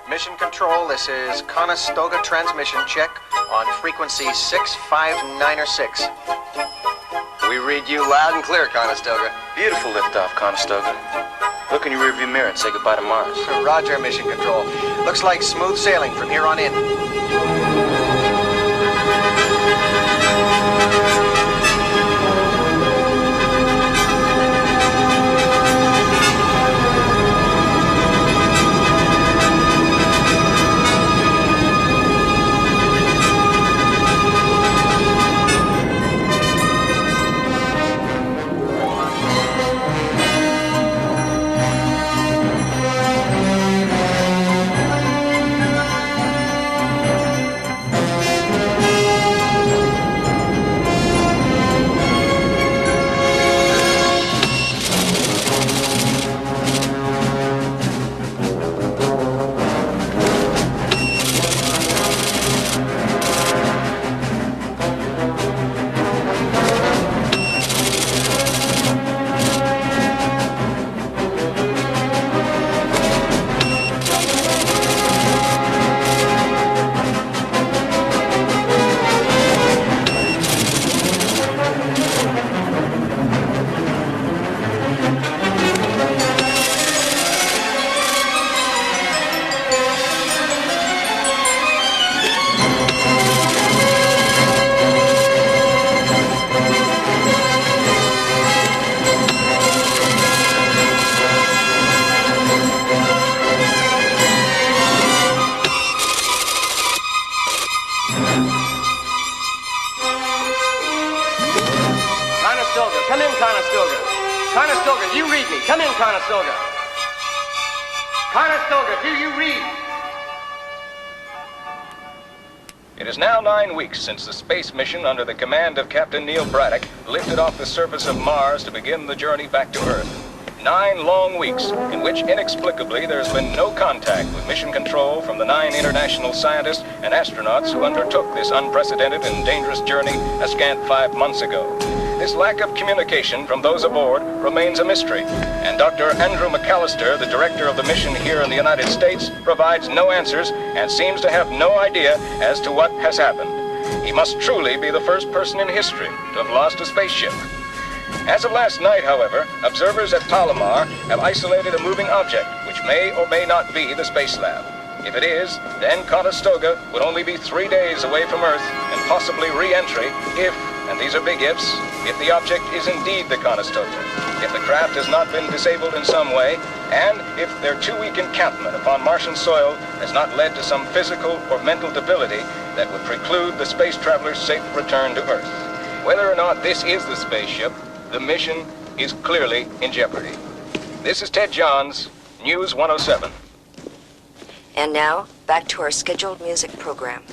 Mission Control, this is Conestoga transmission check on frequency 65906. We read you loud and clear, Conestoga. Beautiful liftoff, Conestoga. Look in your rearview mirror and say goodbye to Mars. Roger, Mission Control. Looks like smooth sailing from here on in. Come in, Conestoga. Conestoga, do you read me? Come in, Conestoga. Conestoga, do you read? It is now 9 weeks since the space mission under the command of Captain Neil Braddock lifted off the surface of Mars to begin the journey back to Earth. 9 long weeks in which inexplicably there's been no contact with mission control from the 9 international scientists and astronauts who undertook this unprecedented and dangerous journey a scant 5 months ago. This lack of communication from those aboard remains a mystery, and Dr. Andrew McAllister, the director of the mission here in the United States, provides no answers and seems to have no idea as to what has happened. He must truly be the first person in history to have lost a spaceship. As of last night, however, observers at Palomar have isolated a moving object which may or may not be the space lab. If it is, then Conestoga would only be 3 days away from Earth and possibly re-entry if, and these are big ifs, if the object is indeed the Conestoga, if the craft has not been disabled in some way, and if their 2-week encampment upon Martian soil has not led to some physical or mental debility that would preclude the space traveler's safe return to Earth. Whether or not this is the spaceship, the mission is clearly in jeopardy. This is Ted Johns, News 107. And now, back to our scheduled music program.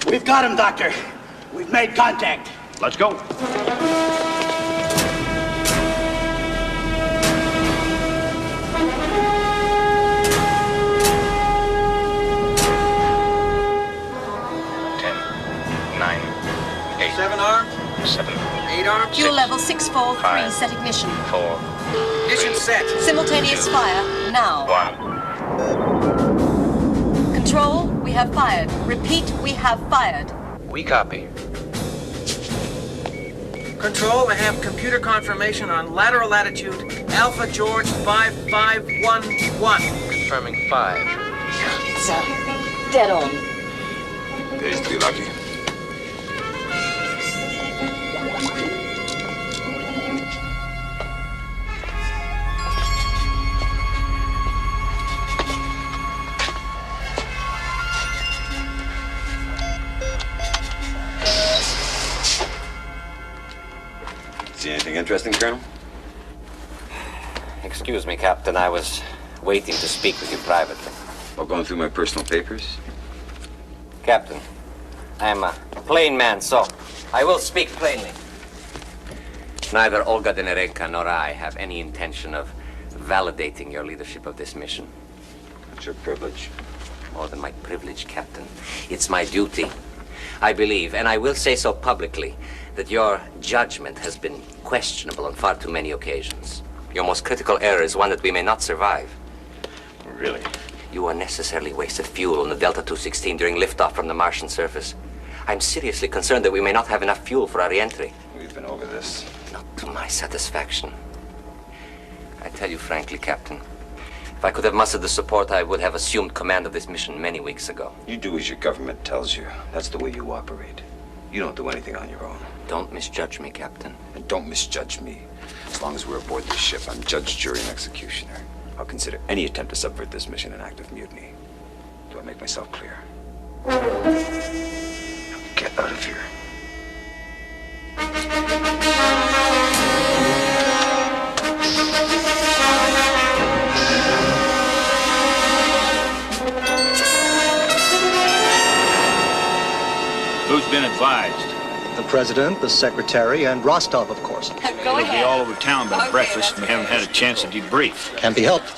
We've got him, Doctor. We've made contact. Let's go. Seven arms? 7. 8 arms? Fuel level 643, 5, set ignition. 4. Ignition set. Simultaneous fire, now. 1. Control, we have fired. Repeat, we have fired. We copy. Control, I have computer confirmation on lateral latitude Alpha George 5511. Confirming 5. It's dead on. Days to be lucky. See anything interesting, Colonel? Excuse me, Captain. I was waiting to speak with you privately. While going through my personal papers? Captain, I am a plain man, so I will speak plainly. Neither Olga Denerenka nor I have any intention of validating your leadership of this mission. That's your privilege. More than my privilege, Captain. It's my duty. I believe, and I will say so publicly, that your judgment has been questionable on far too many occasions. Your most critical error is one that we may not survive. Really? You unnecessarily wasted fuel on the Delta 216 during liftoff from the Martian surface. I'm seriously concerned that we may not have enough fuel for our re-entry. We've been over this. Not to my satisfaction. I tell you frankly, Captain, if I could have mustered the support, I would have assumed command of this mission many weeks ago. You do as your government tells you. That's the way you operate. You don't do anything on your own. Don't misjudge me, Captain. And don't misjudge me. As long as we're aboard this ship, I'm judge, jury, and executioner. I'll consider any attempt to subvert this mission an act of mutiny. Do I make myself clear? Now get out of here. Who's been advised? The President, the Secretary, and Rostov, of course. Go We'll be ahead. all over town by Okay, breakfast, and we that's haven't had a chance to debrief. Can't be helped.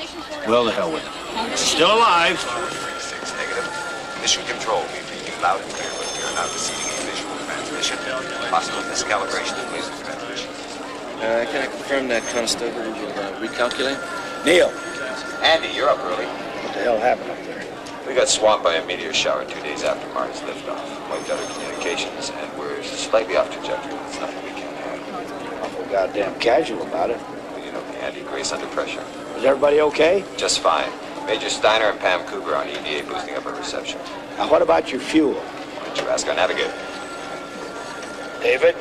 Well, the hell with it. Still alive. 36 negative. Mission control. We read you loud and clear, but we are not receiving a visual transmission. Possible miscalibration of laser transmission. Can I confirm that Conestoga will recalculate? Neil. Andy, you're up early. What the hell happened up there? We got swamped by a meteor shower 2 days after Mars liftoff. Wiped out our communications, and we're slightly off trajectory. It's nothing we can't handle. Awful goddamn casual about it. You know the Andy Grace under pressure. Is everybody okay? Just fine. Major Steiner and Pam Cougar on EVA boosting up our reception. Now, what about your fuel? Why don't you ask our navigator? David?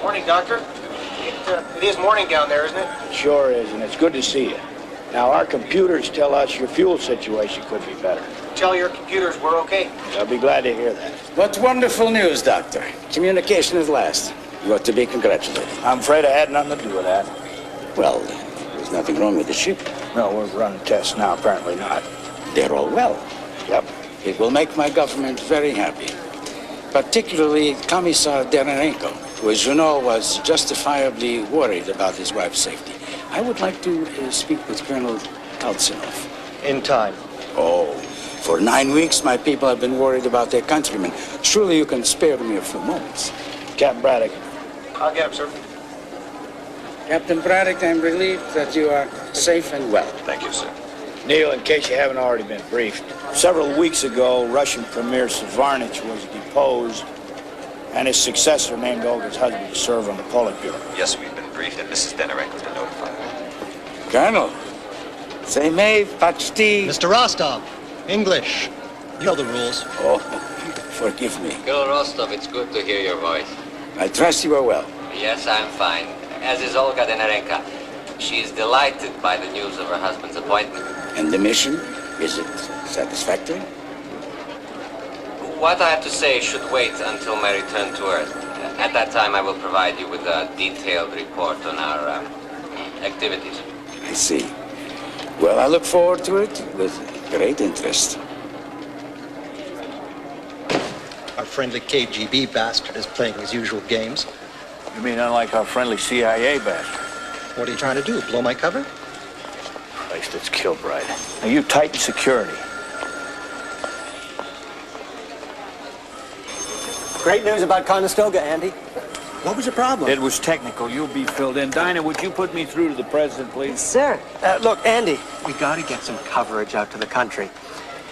Morning, Doctor. It is morning down there, isn't it? It sure is, and it's good to see you. Now, our computers tell us your fuel situation could be better. Tell your computers we're okay. I'll be glad to hear that. What wonderful news, Doctor. Communication at last. You ought to be congratulated. I'm afraid I had nothing to do with that. Well, there's nothing wrong with the ship. No, we're running tests now. Apparently not. They're all well. Yep. It will make my government very happy. Particularly Commissar Dererenko, who, as you know, was justifiably worried about his wife's safety. I would like to speak with Colonel Kaltsinov. In time. Oh, for 9 weeks, my people have been worried about their countrymen. Surely you can spare me a few moments. Captain Braddock. I'll get him, sir. Captain Braddock, I'm relieved that you are safe and well. Thank you, sir. Neil, in case you haven't already been briefed, several weeks ago, Russian Premier Savarnich was deposed, and his successor named Olga's husband to serve on the Politburo. Yes, we've been briefed, and Mrs. Denerenko's been notified. Colonel, say me, Pachti. Mr. Rostov, English. You know the rules. Oh, forgive me. Colonel Rostov, it's good to hear your voice. I trust you are well. Yes, I'm fine. As is Olga Denerenka. She is delighted by the news of her husband's appointment. And the mission? Is it satisfactory? What I have to say should wait until my return to Earth. At that time, I will provide you with a detailed report on our activities. I see. Well, I look forward to it with great interest. Our friendly KGB bastard is playing his usual games. You mean unlike our friendly CIA bastard? What are you trying to do, blow my cover? Christ, it's Kilbride. Now, you tighten security. Great news about Conestoga, Andy. What was the problem? It was technical. You'll be filled in. Dinah, would you put me through to the president, please? Sir. Look, Andy, we got to get some coverage out to the country.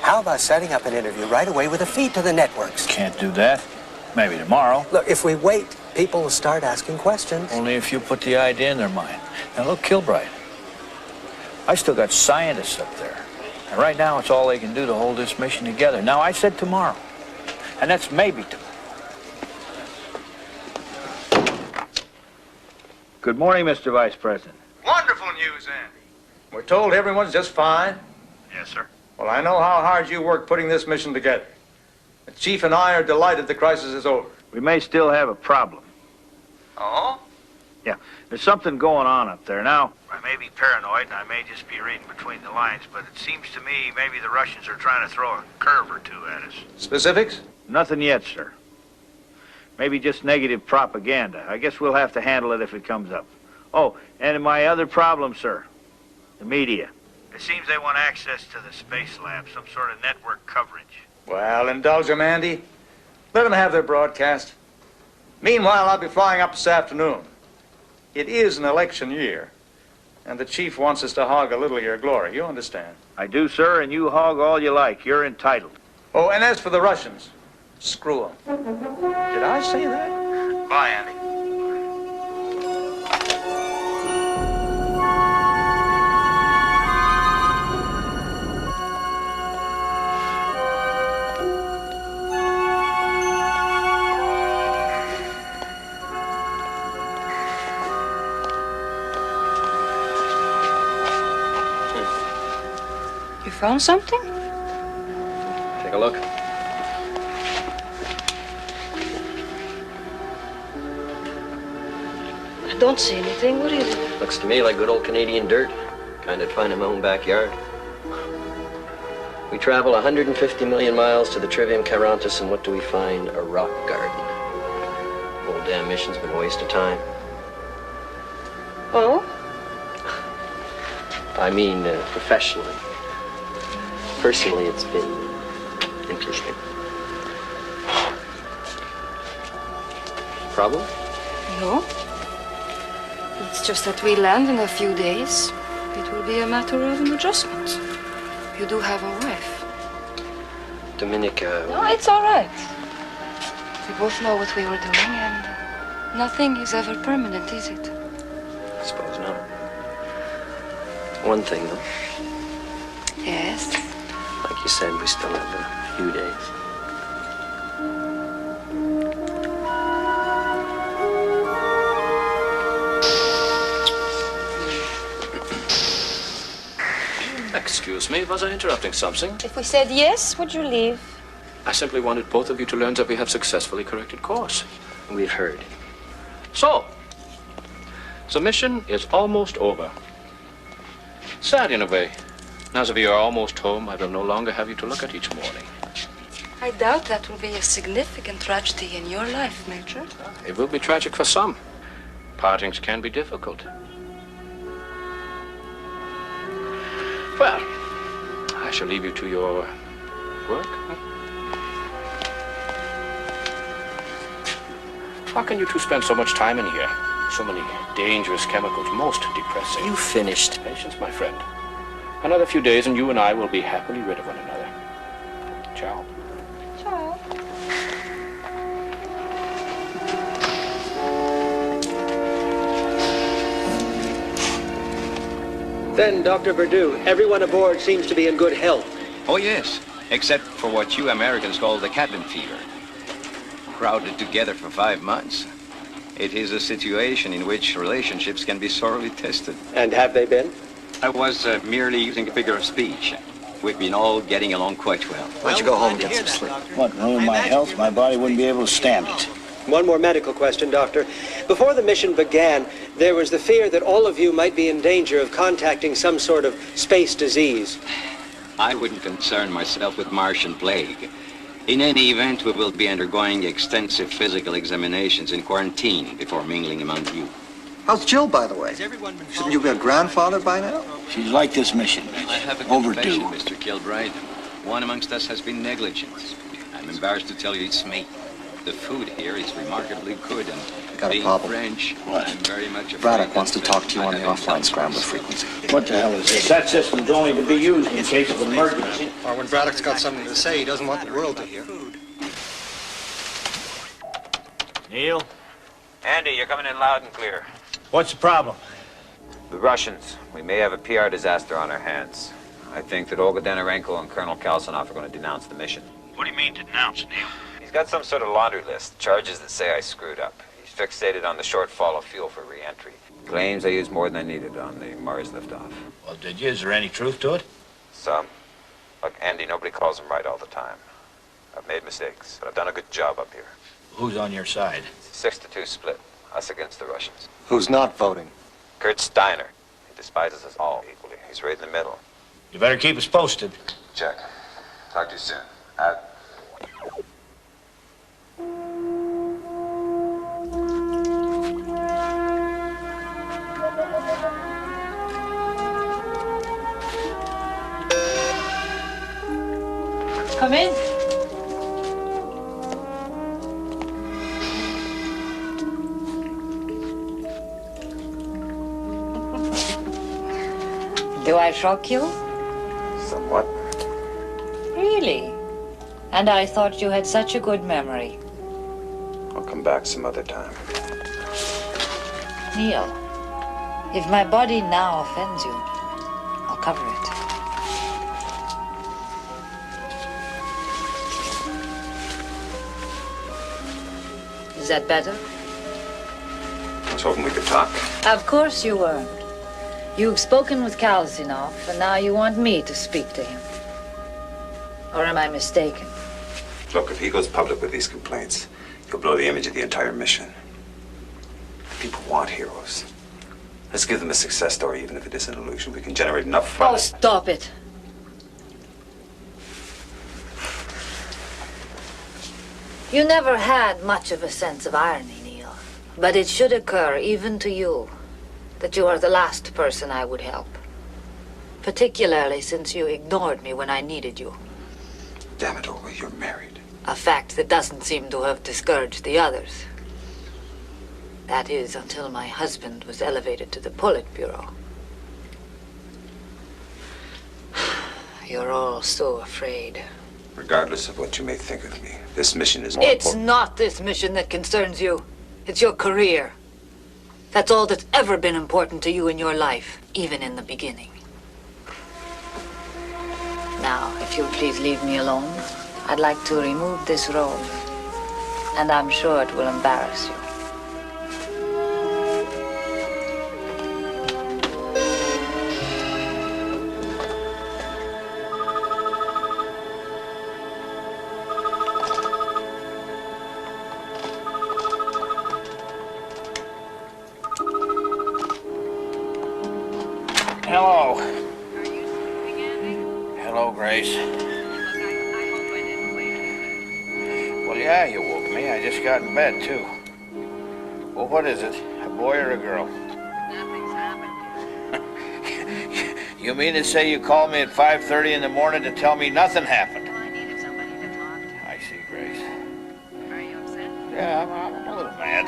How about setting up an interview right away with a feed to the networks? Can't do that. Maybe tomorrow. Look, if we wait, people will start asking questions. Only if you put the idea in their mind. Now look, Kilbride, I still got scientists up there. And right now it's all they can do to hold this mission together. Now I said tomorrow. And that's maybe tomorrow. Good morning, Mr. Vice President. Wonderful news, Andy. We're told everyone's just fine. Yes, sir. Well, I know how hard you worked putting this mission together. The Chief and I are delighted the crisis is over. We may still have a problem. Oh? Yeah, there's something going on up there. Now, I may be paranoid and I may just be reading between the lines, but it seems to me maybe the Russians are trying to throw a curve or two at us. Specifics? Nothing yet, sir. Maybe just negative propaganda. I guess we'll have to handle it if it comes up. Oh, and my other problem, sir, the media. It seems they want access to the space lab, some sort of network coverage. Well, indulge them, Andy. Let them have their broadcast. Meanwhile, I'll be flying up this afternoon. It is an election year, and the Chief wants us to hog a little of your glory. You understand? I do, sir, and you hog all you like. You're entitled. Oh, and as for the Russians, screw them. Did I say that? Bye, Andy. Found something? Take a look. I don't see anything. What is it? Looks to me like good old Canadian dirt. Kind of find in my own backyard. We travel 150 million miles to the Trivium Charontis, and what do we find? A rock garden. Whole damn mission's been a waste of time. Oh? I mean, professionally. Personally, it's been interesting. Problem? No. It's just that we land in a few days. It will be a matter of an adjustment. You do have a wife. Dominica... No, it's all right. We both know what we were doing, and nothing is ever permanent, is it? I suppose not. One thing, though. Yes? Like you said, we still have a few days. Excuse me, was I interrupting something? If we said yes, would you leave? I simply wanted both of you to learn that we have successfully corrected course. We've heard. So, the mission is almost over. Sad in a way. Now that we are almost home, I will no longer have you to look at each morning. I doubt that will be a significant tragedy in your life, Major. It will be tragic for some. Partings can be difficult. Well, I shall leave you to your work. How can you two spend so much time in here? So many dangerous chemicals, most depressing. You finished. Patience, my friend. Another few days and you and I will be happily rid of one another. Ciao. Ciao. Then, Dr. Verdu, everyone aboard seems to be in good health. Oh, yes. Except for what you Americans call the cabin fever. Crowded together for 5 months. It is a situation in which relationships can be sorely tested. And have they been? I was merely using a figure of speech. We've been all getting along quite well. Why don't you go home and get some sleep? What, ruin my health? My body wouldn't be able to stand it. One more medical question, Doctor. Before the mission began, there was the fear that all of you might be in danger of contacting some sort of space disease. I wouldn't concern myself with Martian plague. In any event, we will be undergoing extensive physical examinations in quarantine before mingling among you. How's Jill, by the way? Shouldn't you be a grandfather by now? She's like this mission. I have a overdue. confession, Mr. Kilbride. One amongst us has been negligent. I'm embarrassed to tell you it's me. The food here is remarkably good, and got a being problem. French, What? I'm very much afraid Braddock wants to that, talk to you I on the have offline scrambler frequency. What the hell is this? That system's only to be used in case of emergency. Or when Braddock's got something to say he doesn't want the world to hear. Neil? Andy, you're coming in loud and clear. What's the problem? The Russians. We may have a PR disaster on our hands. I think that Olga Danarenko and Colonel Kalsanov are going to denounce the mission. What do you mean, denounce, Neil? He's got some sort of laundry list, charges that say I screwed up. He's fixated on the shortfall of fuel for re-entry. Claims I used more than I needed on the Mars liftoff. Well, did you? Is there any truth to it? Some. Look, Andy, nobody calls him right all the time. I've made mistakes, but I've done a good job up here. Who's on your side? It's a 6-2 split. Us against the Russians. Who's not voting? Kurt Steiner. He despises us all equally. He's right in the middle. You better keep us posted. Check. Talk to you soon. Out. Come in. Do I shock you? Somewhat. Really? And I thought you had such a good memory. I'll come back some other time. Neil, if my body now offends you, I'll cover it. Is that better? I was hoping we could talk. Of course you weren't. You've spoken with Kalsanov, and now you want me to speak to him. Or am I mistaken? Look, if he goes public with these complaints, he'll blow the image of the entire mission. People want heroes. Let's give them a success story, even if it is an illusion. We can generate enough fun. Oh, stop it. You never had much of a sense of irony, Neil. But it should occur even to you that you are the last person I would help. Particularly since you ignored me when I needed you. Damn it, Olga, you're married. A fact that doesn't seem to have discouraged the others. That is, until my husband was elevated to the Politburo. You're all so afraid. Regardless of what you may think of me, this mission is more It's important. not this mission that concerns you. It's your career. That's all that's ever been important to you in your life, even in the beginning. Now, if you'll please leave me alone, I'd like to remove this robe. And I'm sure it will embarrass you. Hello. Hello, Grace. Well, yeah, you woke me. I just got in bed, too. Well, what is it? A boy or a girl? Nothing's happened. You mean to say you called me at 5:30 in the morning to tell me nothing happened? I needed somebody to talk to. I see, Grace. Are you upset? Yeah, I'm a little mad.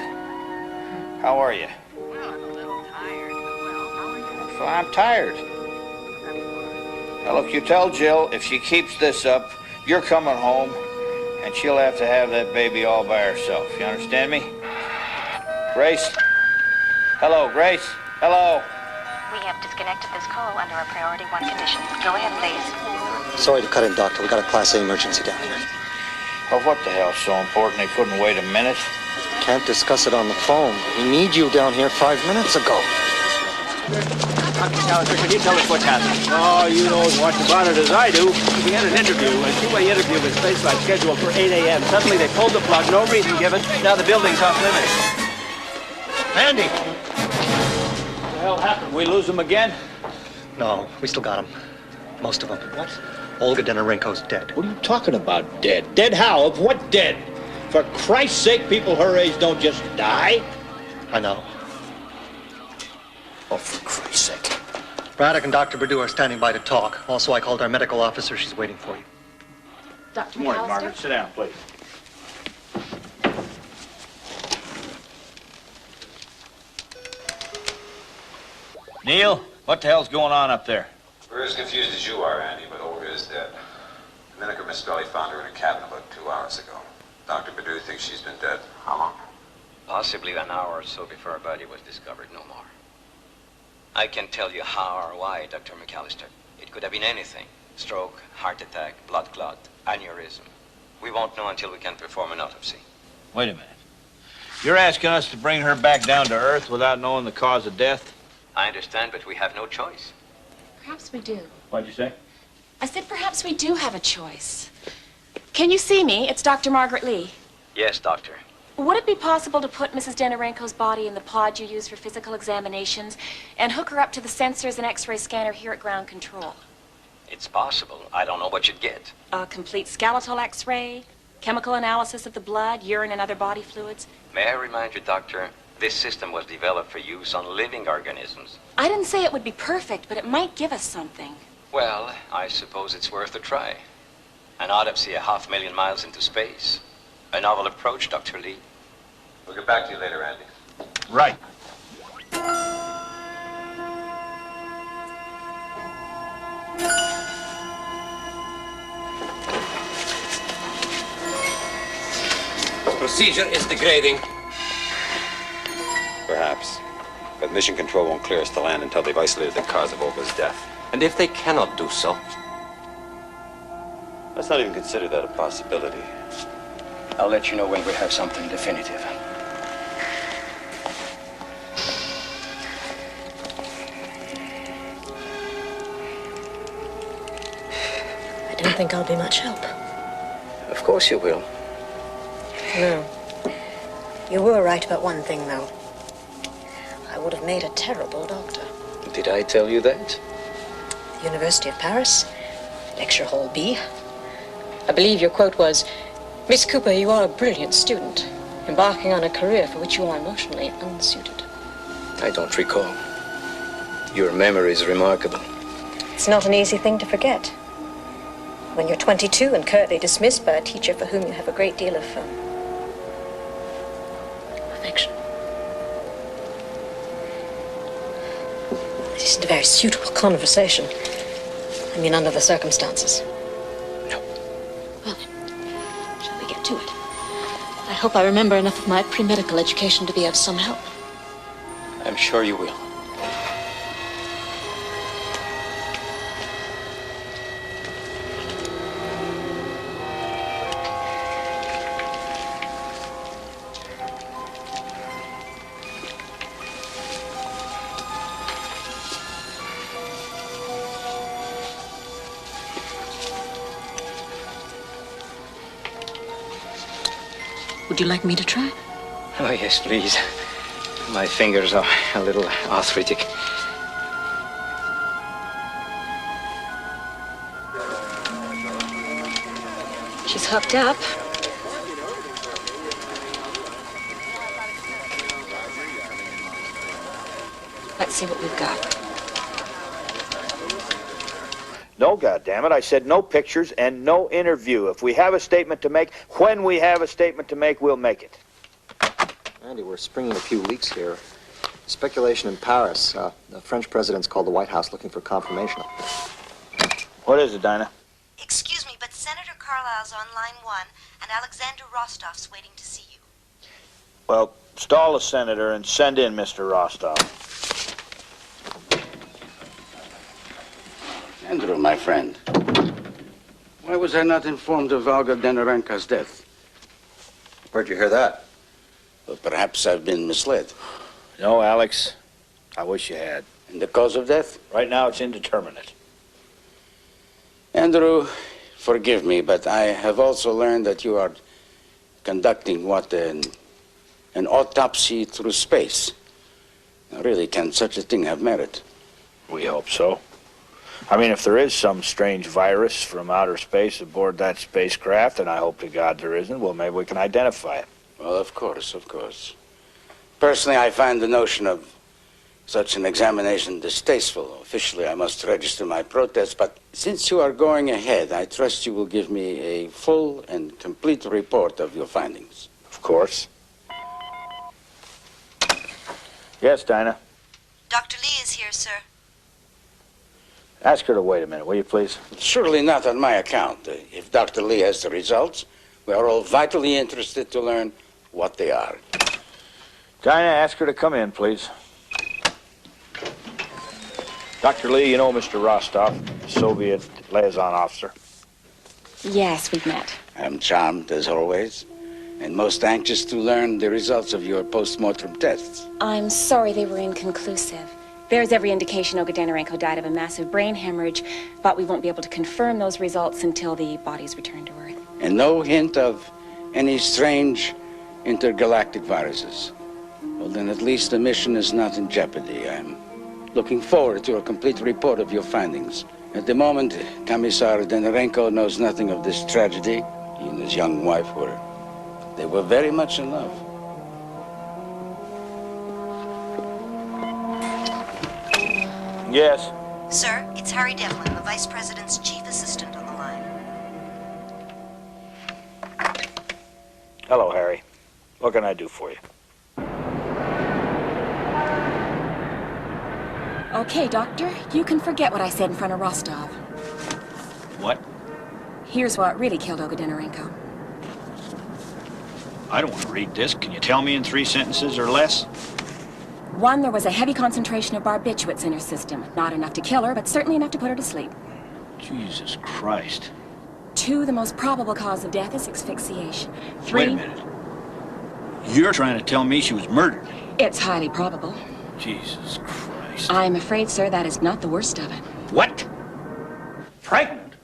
How are you? Well, I'm a little tired, but well, how are you? So I'm tired. Now, look, you tell Jill if she keeps this up, you're coming home, and she'll have to have that baby all by herself. You understand me? Grace? Hello, Grace? Hello? We have disconnected this call under a priority 1 condition. Go ahead, please. Sorry to cut in, Doctor. We got a Class A emergency down here. Oh, what the hell's so important they couldn't wait a minute? Can't discuss it on the phone. We need you down here 5 minutes ago. Dr. Challenger, can you tell us what's happening? Oh, you know as much about it as I do. We had an interview, a two-way interview with Spaceflight scheduled for 8 a.m. Suddenly they pulled the plug, no reason given. Now the building's off limits. Andy! What the hell happened? We lose them again? No, we still got him. Most of them. What? Olga Danarenko's dead. What are you talking about, dead? Dead how? Of what dead? For Christ's sake, people her age don't just die. I know. Oh, for Christ's sake. Braddock and Dr. Perdue are standing by to talk. Also, I called our medical officer. She's waiting for you. Good morning, Margaret. Sit down, please. Neil, what the hell's going on up there? We're as confused as you are, Andy, but Olga is dead. Miniker Miss Belly found her in a cabin about 2 hours ago. Dr. Perdue thinks she's been dead. How long? Possibly an hour or so before her body was discovered, no more. I can tell you how or why, Dr. McAllister. It could have been anything. Stroke, heart attack, blood clot, aneurysm. We won't know until we can perform an autopsy. Wait a minute. You're asking us to bring her back down to Earth without knowing the cause of death? I understand, but we have no choice. Perhaps we do. What'd you say? I said perhaps we do have a choice. Can you see me? It's Dr. Margaret Lee. Yes, doctor. Would it be possible to put Mrs. Denorenko's body in the pod you use for physical examinations and hook her up to the sensors and X-ray scanner here at ground control? It's possible. I don't know what you'd get. A complete skeletal X-ray, chemical analysis of the blood, urine, and other body fluids. May I remind you, doctor, this system was developed for use on living organisms. I didn't say it would be perfect, but it might give us something. Well, I suppose it's worth a try. An autopsy 500,000 miles into space. A novel approach, Dr. Lee. We'll get back to you later, Andy. Right. Procedure is degrading. Perhaps. But mission control won't clear us to land until they've isolated the cause of Olga's death. And if they cannot do so? Let's not even consider that a possibility. I'll let you know when we have something definitive. I don't think I'll be much help. Of course you will. No. You were right about one thing, though. I would have made a terrible doctor. Did I tell you that? University of Paris, Lecture Hall B. I believe your quote was, "Miss Cooper, you are a brilliant student, embarking on a career for which you are emotionally unsuited." I don't recall. Your memory is remarkable. It's not an easy thing to forget. When you're 22 and currently dismissed by a teacher for whom you have a great deal of affection. It isn't a very suitable conversation. I mean, under the circumstances. No. Well, shall we get to it? I hope I remember enough of my pre-medical education to be of some help. I'm sure you will. Would you like me to try? Oh, yes, please. My fingers are a little arthritic. She's hooked up. Let's see what we've got. No, goddammit, I said no pictures and no interview. If we have a statement to make, when we have a statement to make, we'll make it. Andy, we're springing a few leaks here. Speculation in Paris. The French president's called the White House looking for confirmation. What is it, Dinah? Excuse me, but Senator Carlisle's on line 1, and Alexander Rostov's waiting to see you. Well, stall the senator and send in Mr. Rostov. Andrew, my friend, why was I not informed of Olga Denorenko's death? Where'd you hear that? Well, perhaps I've been misled. No, Alex. I wish you had. And the cause of death? Right now, it's indeterminate. Andrew, forgive me, but I have also learned that you are conducting an autopsy through space. Now, really, can such a thing have merit? We hope so. I mean, if there is some strange virus from outer space aboard that spacecraft, and I hope to God there isn't, well, maybe we can identify it. Well, of course, of course. Personally, I find the notion of such an examination distasteful. Officially, I must register my protest, but since you are going ahead, I trust you will give me a full and complete report of your findings. Of course. Yes, Dinah? Dr. Lee is here, sir. Ask her to wait a minute, will you, please? Surely not on my account. If Dr. Lee has the results, we are all vitally interested to learn what they are. Dinah, ask her to come in, please. Dr. Lee, you know Mr. Rostov, Soviet liaison officer. Yes, we've met. I'm charmed, as always, and most anxious to learn the results of your post-mortem tests. I'm sorry they were inconclusive. There's every indication Olga Danarenko died of a massive brain hemorrhage, but we won't be able to confirm those results until the body's returned to Earth. And no hint of any strange intergalactic viruses. Well, then at least the mission is not in jeopardy. I'm looking forward to a complete report of your findings. At the moment, Commissar Danarenko knows nothing of this tragedy. He and his young wife they were very much in love. Yes. Sir, it's Harry Devlin, the Vice President's chief assistant on the line. Hello, Harry. What can I do for you? Okay, Doctor, you can forget what I said in front of Rostov. What? Here's what really killed Olga Danarenko. I don't want to read this. Can you tell me in 3 sentences or less? 1, there was a heavy concentration of barbiturates in her system. Not enough to kill her, but certainly enough to put her to sleep. Jesus Christ. 2, the most probable cause of death is asphyxiation. 3... Wait a minute. You're trying to tell me she was murdered? It's highly probable. Jesus Christ. I'm afraid, sir, that is not the worst of it. What? Pregnant?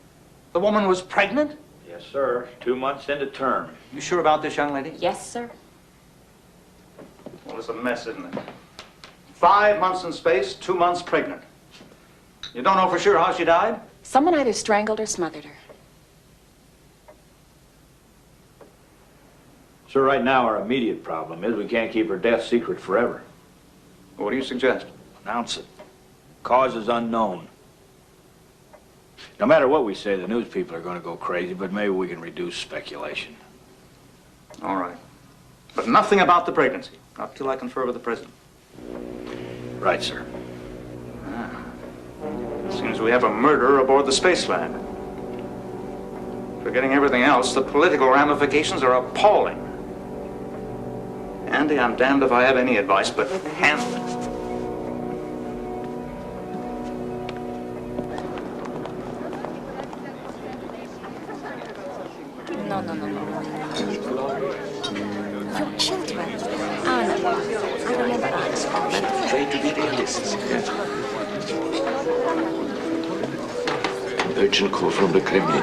The woman was pregnant? Yes, sir. 2 months into term. You sure about this, young lady? Yes, sir. Well, it's a mess, isn't it? 5 months in space, 2 months pregnant. You don't know for sure how she died? Someone either strangled or smothered her. Sir, right now our immediate problem is we can't keep her death secret forever. What do you suggest? Announce it. Cause is unknown. No matter what we say, the news people are going to go crazy, but maybe we can reduce speculation. All right. But nothing about the pregnancy. Not till I confer with the president. Right, sir. Seems we have a murderer aboard the space lab. Forgetting everything else, the political ramifications are appalling. Andy, I'm damned if I have any advice, but handle it. No. Your children. Ah, no. I remember that. Try to be realists. Urgent call from the Kremlin.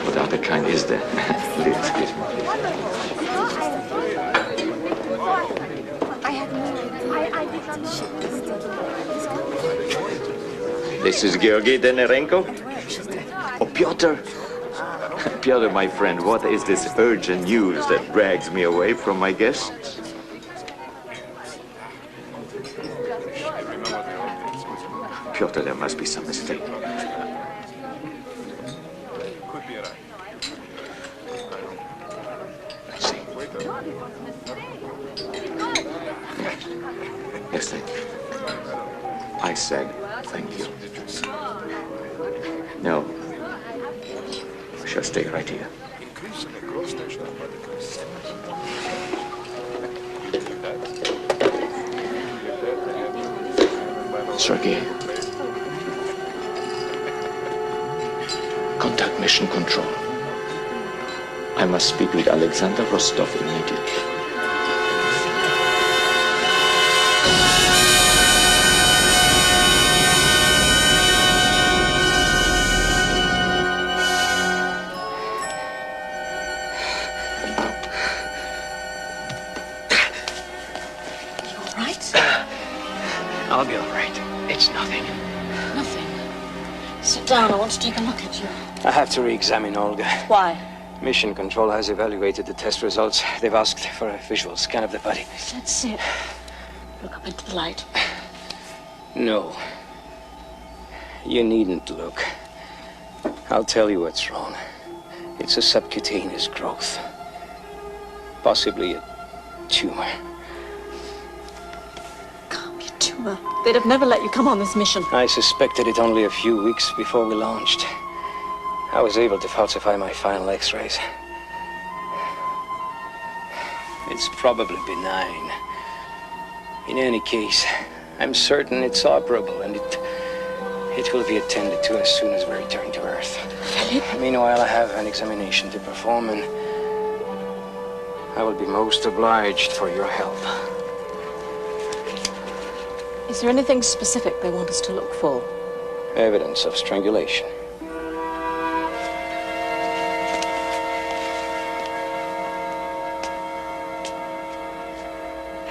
What other kind is there? Please, excuse me. This is Georgy Danarenko? Oh, Pyotr. Pyotr, my friend, what is this urgent news that drags me away from my guests? Pyotr, there must be some mistake. I see. Yes, thank you. I said thank you. No. I shall stay right here. Sergei. Contact Mission Control. I must speak with Alexander Rostov immediately. I'll be all right. It's nothing. Nothing? Sit down. I want to take a look at you. I have to re-examine Olga. Why? Mission Control has evaluated the test results. They've asked for a visual scan of the body. That's it. Look up into the light. No. You needn't look. I'll tell you what's wrong. It's a subcutaneous growth. Possibly a tumor. Tumor. They'd have never let you come on this mission. I suspected it only a few weeks before we launched. I was able to falsify my final x-rays. It's probably benign. In any case, I'm certain it's operable, and it will be attended to as soon as we return to Earth. Meanwhile, I have an examination to perform, and I will be most obliged for your help. Is there anything specific they want us to look for? Evidence of strangulation.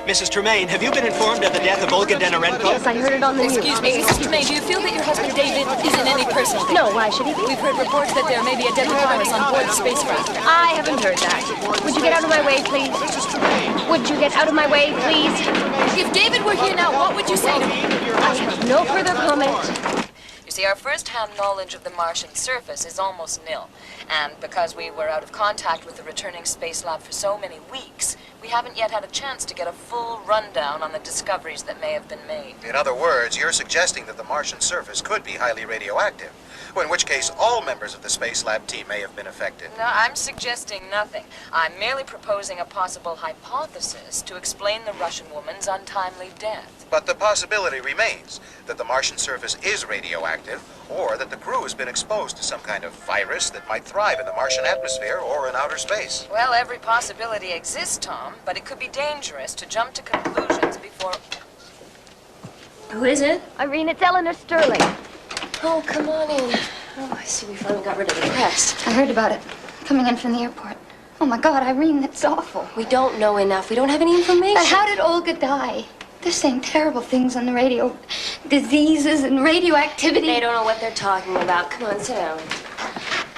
Mrs. Tremaine, have you been informed of the death of Olga Denorenko? Yes, I heard it on the news. Excuse me, Mrs. Tremaine, do you feel that your husband David is in any personal danger? No, why should he be? We've heard reports that there may be a deadly virus on board the spacecraft. I haven't heard that. Would you get out of my way, please? Would you get out of my way, please? If David were here now, what would you say to me? I have no further comment. You see, our first-hand knowledge of the Martian surface is almost nil. And because we were out of contact with the returning space lab for so many weeks, we haven't yet had a chance to get a full rundown on the discoveries that may have been made. In other words, you're suggesting that the Martian surface could be highly radioactive, in which case all members of the Space Lab team may have been affected. No, I'm suggesting nothing. I'm merely proposing a possible hypothesis to explain the Russian woman's untimely death. But the possibility remains that the Martian surface is radioactive, or that the crew has been exposed to some kind of virus that might thrive in the Martian atmosphere or in outer space. Well, every possibility exists, Tom, but it could be dangerous to jump to conclusions before... Who is it? Irene, it's Eleanor Sterling. Oh, come on in. Oh, I see we finally got rid of the press. I heard about it. Coming in from the airport. Oh, my God, Irene, that's awful. We don't know enough. We don't have any information. But how did Olga die? They're saying terrible things on the radio. Diseases and radioactivity. They don't know what they're talking about. Come on, sit down.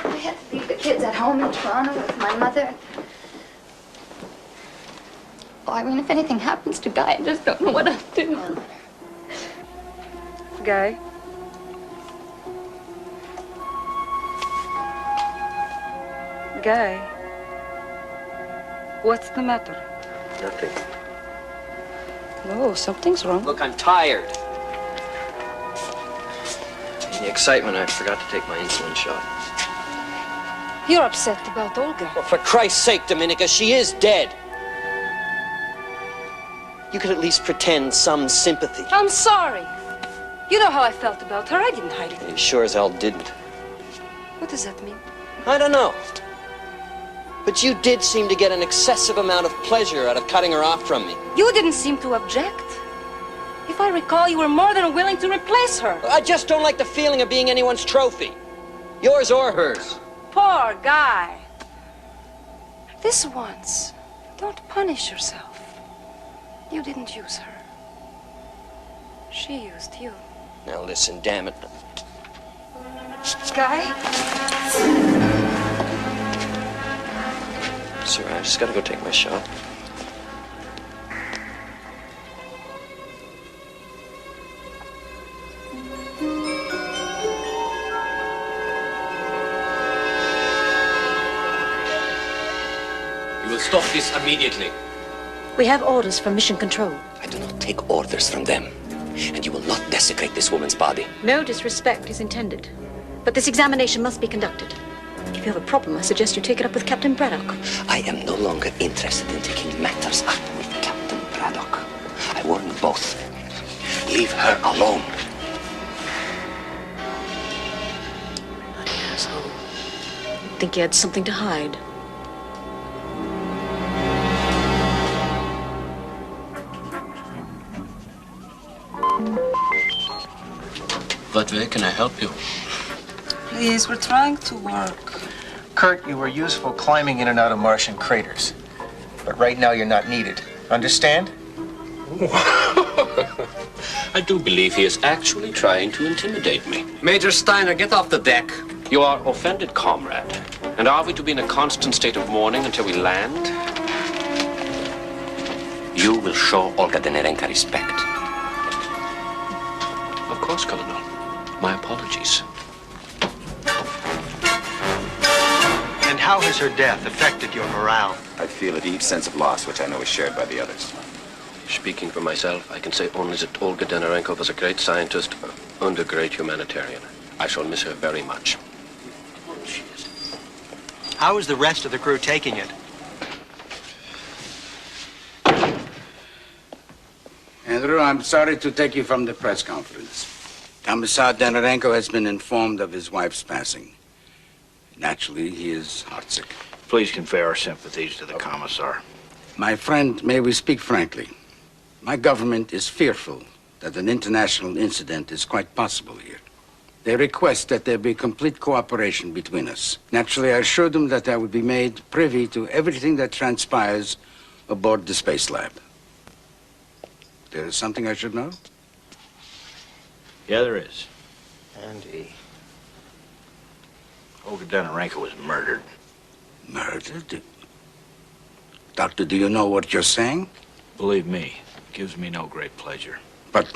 I had to leave the kids at home in Toronto with my mother. Oh, Irene, if anything happens to Guy, I just don't know what I'll do. Guy? Guy? What's the matter? Nothing. Oh, something's wrong. Look, I'm tired. In the excitement, I forgot to take my insulin shot. You're upset about Olga. Well, for Christ's sake, Dominica, she is dead. You could at least pretend some sympathy. I'm sorry. You know how I felt about her. I didn't hide it. You sure as hell didn't. What does that mean? I don't know. But you did seem to get an excessive amount of pleasure out of cutting her off from me. You didn't seem to object. If I recall, you were more than willing to replace her. I just don't like the feeling of being anyone's trophy. Yours or hers. Poor Guy. This once, don't punish yourself. You didn't use her. She used you. Now listen, damn it. Guy? Sir, I just gotta go take my shot. You will stop this immediately. We have orders from Mission Control. I do not take orders from them. And you will not desecrate this woman's body. No disrespect is intended. But this examination must be conducted. If you have a problem, I suggest you take it up with Captain Braddock. I am no longer interested in taking matters up with Captain Braddock. I warn you both. Leave her alone. Bloody asshole. Think you had something to hide. What way can I help you? Please, we're trying to work. Kurt, you were useful climbing in and out of Martian craters. But right now you're not needed. Understand? I do believe he is actually trying to intimidate me. Major Steiner, get off the deck. You are offended, comrade. And are we to be in a constant state of mourning until we land? You will show Olga Denorenko respect. Of course, Colonel. My apologies. And how has her death affected your morale? I feel a deep sense of loss, which I know is shared by the others. Speaking for myself, I can say only that Olga Denorenko was a great scientist and a great humanitarian. I shall miss her very much. How is the rest of the crew taking it? Andrew, I'm sorry to take you from the press conference. Commissar Donorenko has been informed of his wife's passing. Naturally, he is heartsick. Please convey our sympathies to the Commissar. My friend, may we speak frankly? My government is fearful that an international incident is quite possible here. They request that there be complete cooperation between us. Naturally, I assured them that I would be made privy to everything that transpires aboard the space lab. There is something I should know? Yeah, there is. Andy. Olga Donorenko was murdered. Murdered? Doctor, do you know what you're saying? Believe me, it gives me no great pleasure. But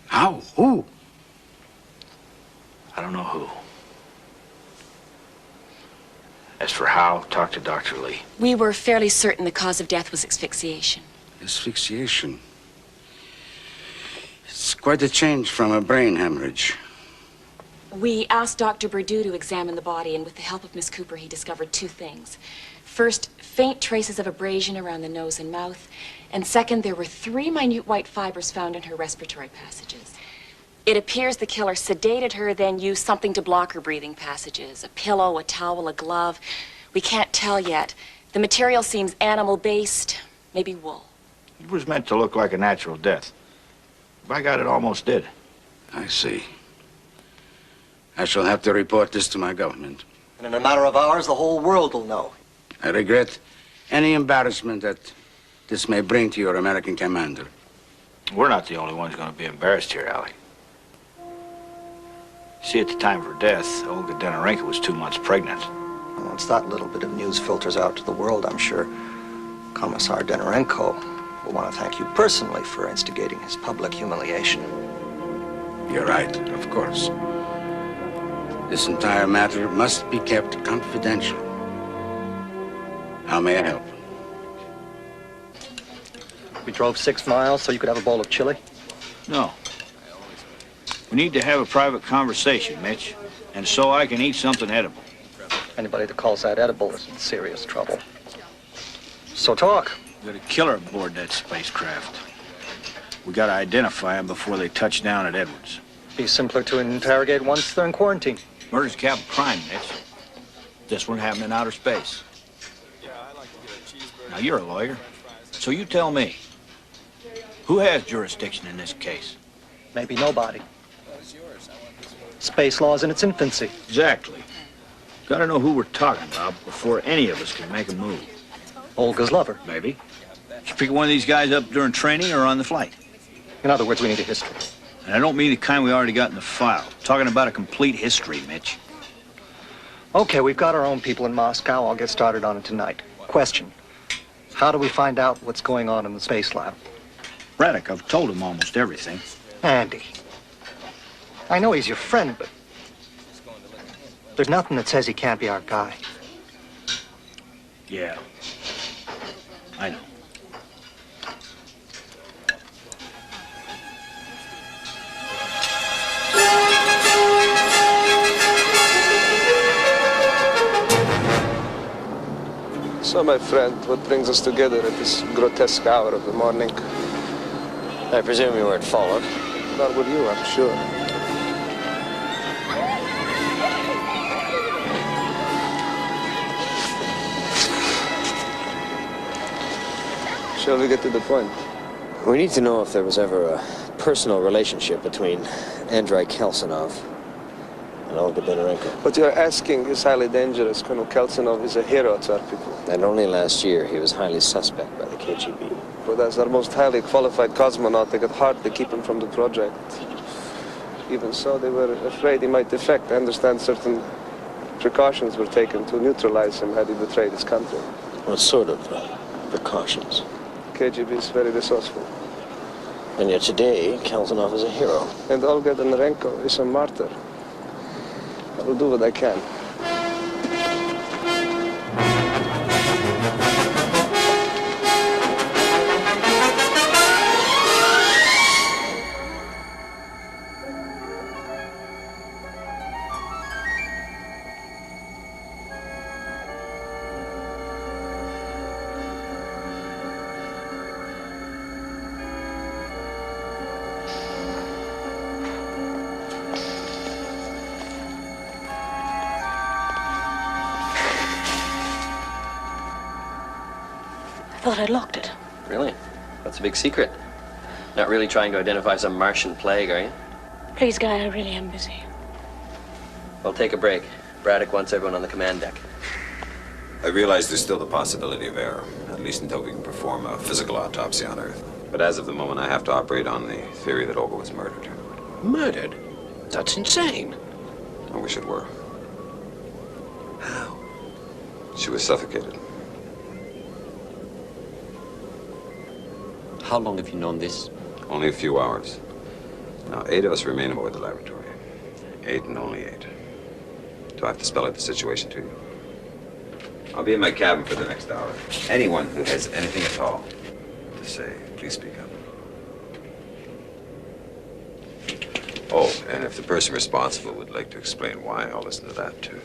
how? Who? I don't know who. As for how, talk to Dr. Lee. We were fairly certain the cause of death was asphyxiation. Asphyxiation? It's quite a change from a brain hemorrhage. We asked Dr. Berdu to examine the body, and with the help of Miss Cooper, he discovered two things. First, faint traces of abrasion around the nose and mouth. And second, there were 3 minute white fibers found in her respiratory passages. It appears the killer sedated her, then used something to block her breathing passages. A pillow, a towel, a glove. We can't tell yet. The material seems animal-based, maybe wool. It was meant to look like a natural death. By God, it almost did. I see. I shall have to report this to my government. And in a matter of hours, the whole world will know. I regret any embarrassment that this may bring to your American commander. We're not the only ones going to be embarrassed here, Allie. See, at the time of her death, Olga Donorenko was 2 months pregnant. And once that little bit of news filters out to the world, I'm sure Commissar Donorenko will want to thank you personally for instigating his public humiliation. You're right, of course. This entire matter must be kept confidential. How may I help? We drove 6 miles so you could have a bowl of chili? No. We need to have a private conversation, Mitch, and so I can eat something edible. Anybody that calls that edible is in serious trouble. So talk. We got a killer aboard that spacecraft. We got to identify him before they touch down at Edwards. Be simpler to interrogate once they're in quarantine. Murder's a capital crime, Mitch. This one happened in outer space. Now, you're a lawyer, so you tell me. Who has jurisdiction in this case? Maybe nobody. Space law's in its infancy. Exactly. Gotta know who we're talking about before any of us can make a move. Olga's lover. Maybe. Did you pick one of these guys up during training or on the flight? In other words, we need a history. And I don't mean the kind we already got in the file. I'm talking about a complete history, Mitch. Okay, we've got our own people in Moscow. I'll get started on it tonight. Question. How do we find out what's going on in the space lab? Braddock, I've told him almost everything. Andy. I know he's your friend, but there's nothing that says he can't be our guy. Yeah. I know. So, my friend, what brings us together at this grotesque hour of the morning? I presume you weren't followed. Nor would you, I'm sure. Shall we get to the point? We need to know if there was ever a personal relationship between Andrei Kelsinov and Olga Donorenko. What you're asking is highly dangerous. Colonel Kelsinov is a hero to our people. And only last year he was highly suspect by the KGB. But as our most highly qualified cosmonaut, they got hard to keep him from the project. Even so, they were afraid he might defect. I understand certain precautions were taken to neutralize him had he betrayed his country. What sort of precautions? KGB is very resourceful. And yet today, Kelsinov is a hero. And Olga Donorenko is a martyr. I will do what I can. thought I'd locked it. Really? That's a big secret. Not really trying to identify some Martian plague, are you? Please, Guy, I really am busy. Well, take a break. Braddock wants everyone on the command deck. I realize there's still the possibility of error, at least until we can perform a physical autopsy on Earth. But as of the moment, I have to operate on the theory that Olga was murdered. Murdered? That's insane. I wish it were. How? She was suffocated. How long have you known this? Only a few hours. Now, 8 of us remain aboard the laboratory. 8 and only 8. Do I have to spell out the situation to you? I'll be in my cabin for the next hour. Anyone who has anything at all to say, please speak up. Oh, and if the person responsible would like to explain why, I'll listen to that, too.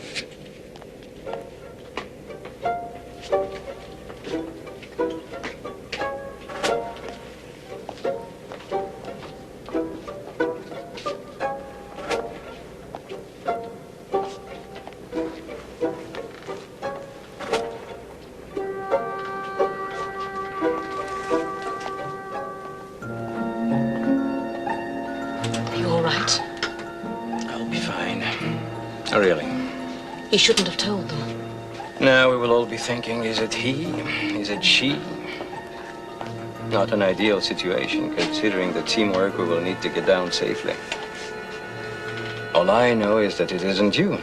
He shouldn't have told them. Now we will all be thinking, is it he? Is it she? Not an ideal situation, considering the teamwork we will need to get down safely. All I know is that it isn't you.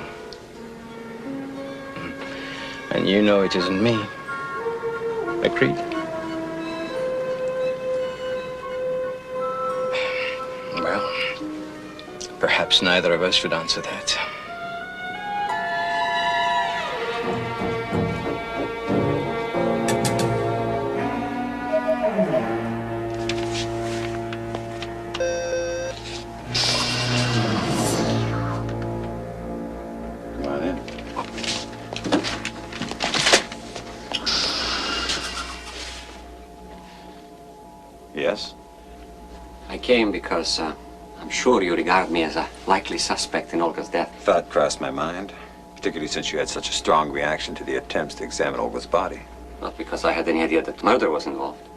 And you know it isn't me. Agreed? Well, perhaps neither of us should answer that. Yes? I came because I'm sure you regard me as a likely suspect in Olga's death. Thought crossed my mind, particularly since you had such a strong reaction to the attempts to examine Olga's body. Not because I had any idea that murder was involved.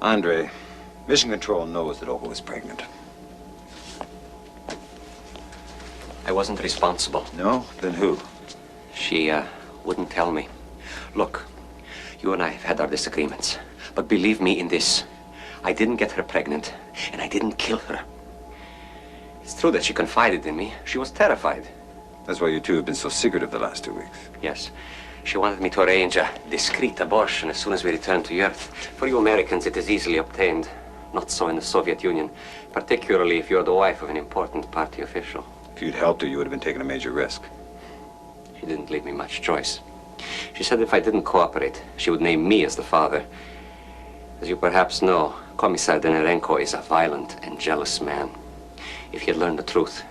Andre, Mission Control knows that Olga was pregnant. I wasn't responsible. No? Then who? She wouldn't tell me. Look, you and I have had our disagreements, but believe me in this. I didn't get her pregnant, and I didn't kill her. It's true that she confided in me. She was terrified. That's why you two have been so secretive the last 2 weeks. Yes. She wanted me to arrange a discreet abortion as soon as we returned to Earth. For you Americans, it is easily obtained. Not so in the Soviet Union, particularly if you're the wife of an important party official. If you'd helped her, you would have been taking a major risk. She didn't leave me much choice. She said if I didn't cooperate, she would name me as the father. As you perhaps know, Commissar Denerenko is a violent and jealous man. If he had learned the truth,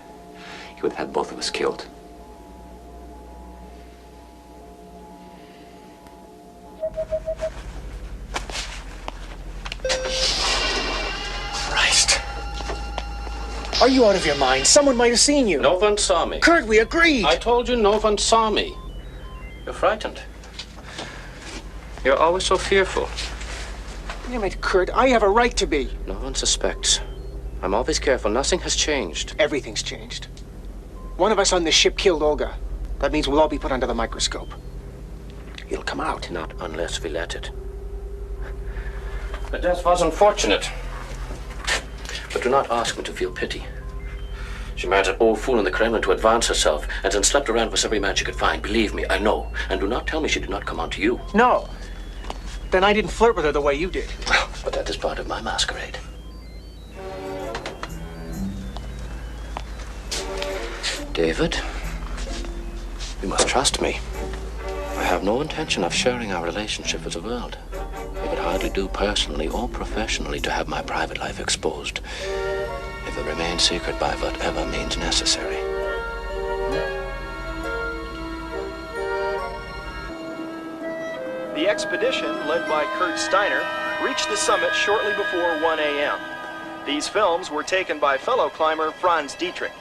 he would have had both of us killed. Christ. Are you out of your mind? Someone might have seen you. No one saw me. Kurt, we agreed. I told you no one saw me. You're frightened. You're always so fearful. Damn it, Kurt, I have a right to be. No one suspects. I'm always careful. Nothing has changed. Everything's changed. One of us on this ship killed Olga. That means we'll all be put under the microscope. It'll come out. Not unless we let it. The death was unfortunate. But do not ask me to feel pity. She married an old fool in the Kremlin to advance herself, and then slept around with every man she could find. Believe me, I know. And do not tell me she did not come on to you. No. Then I didn't flirt with her the way you did. Well, but that is part of my masquerade. David, you must trust me. I have no intention of sharing our relationship with the world. It would hardly do personally or professionally to have my private life exposed. It will remain secret by whatever means necessary. The expedition, led by Kurt Steiner, reached the summit shortly before 1 a.m. These films were taken by fellow climber Franz Dietrich.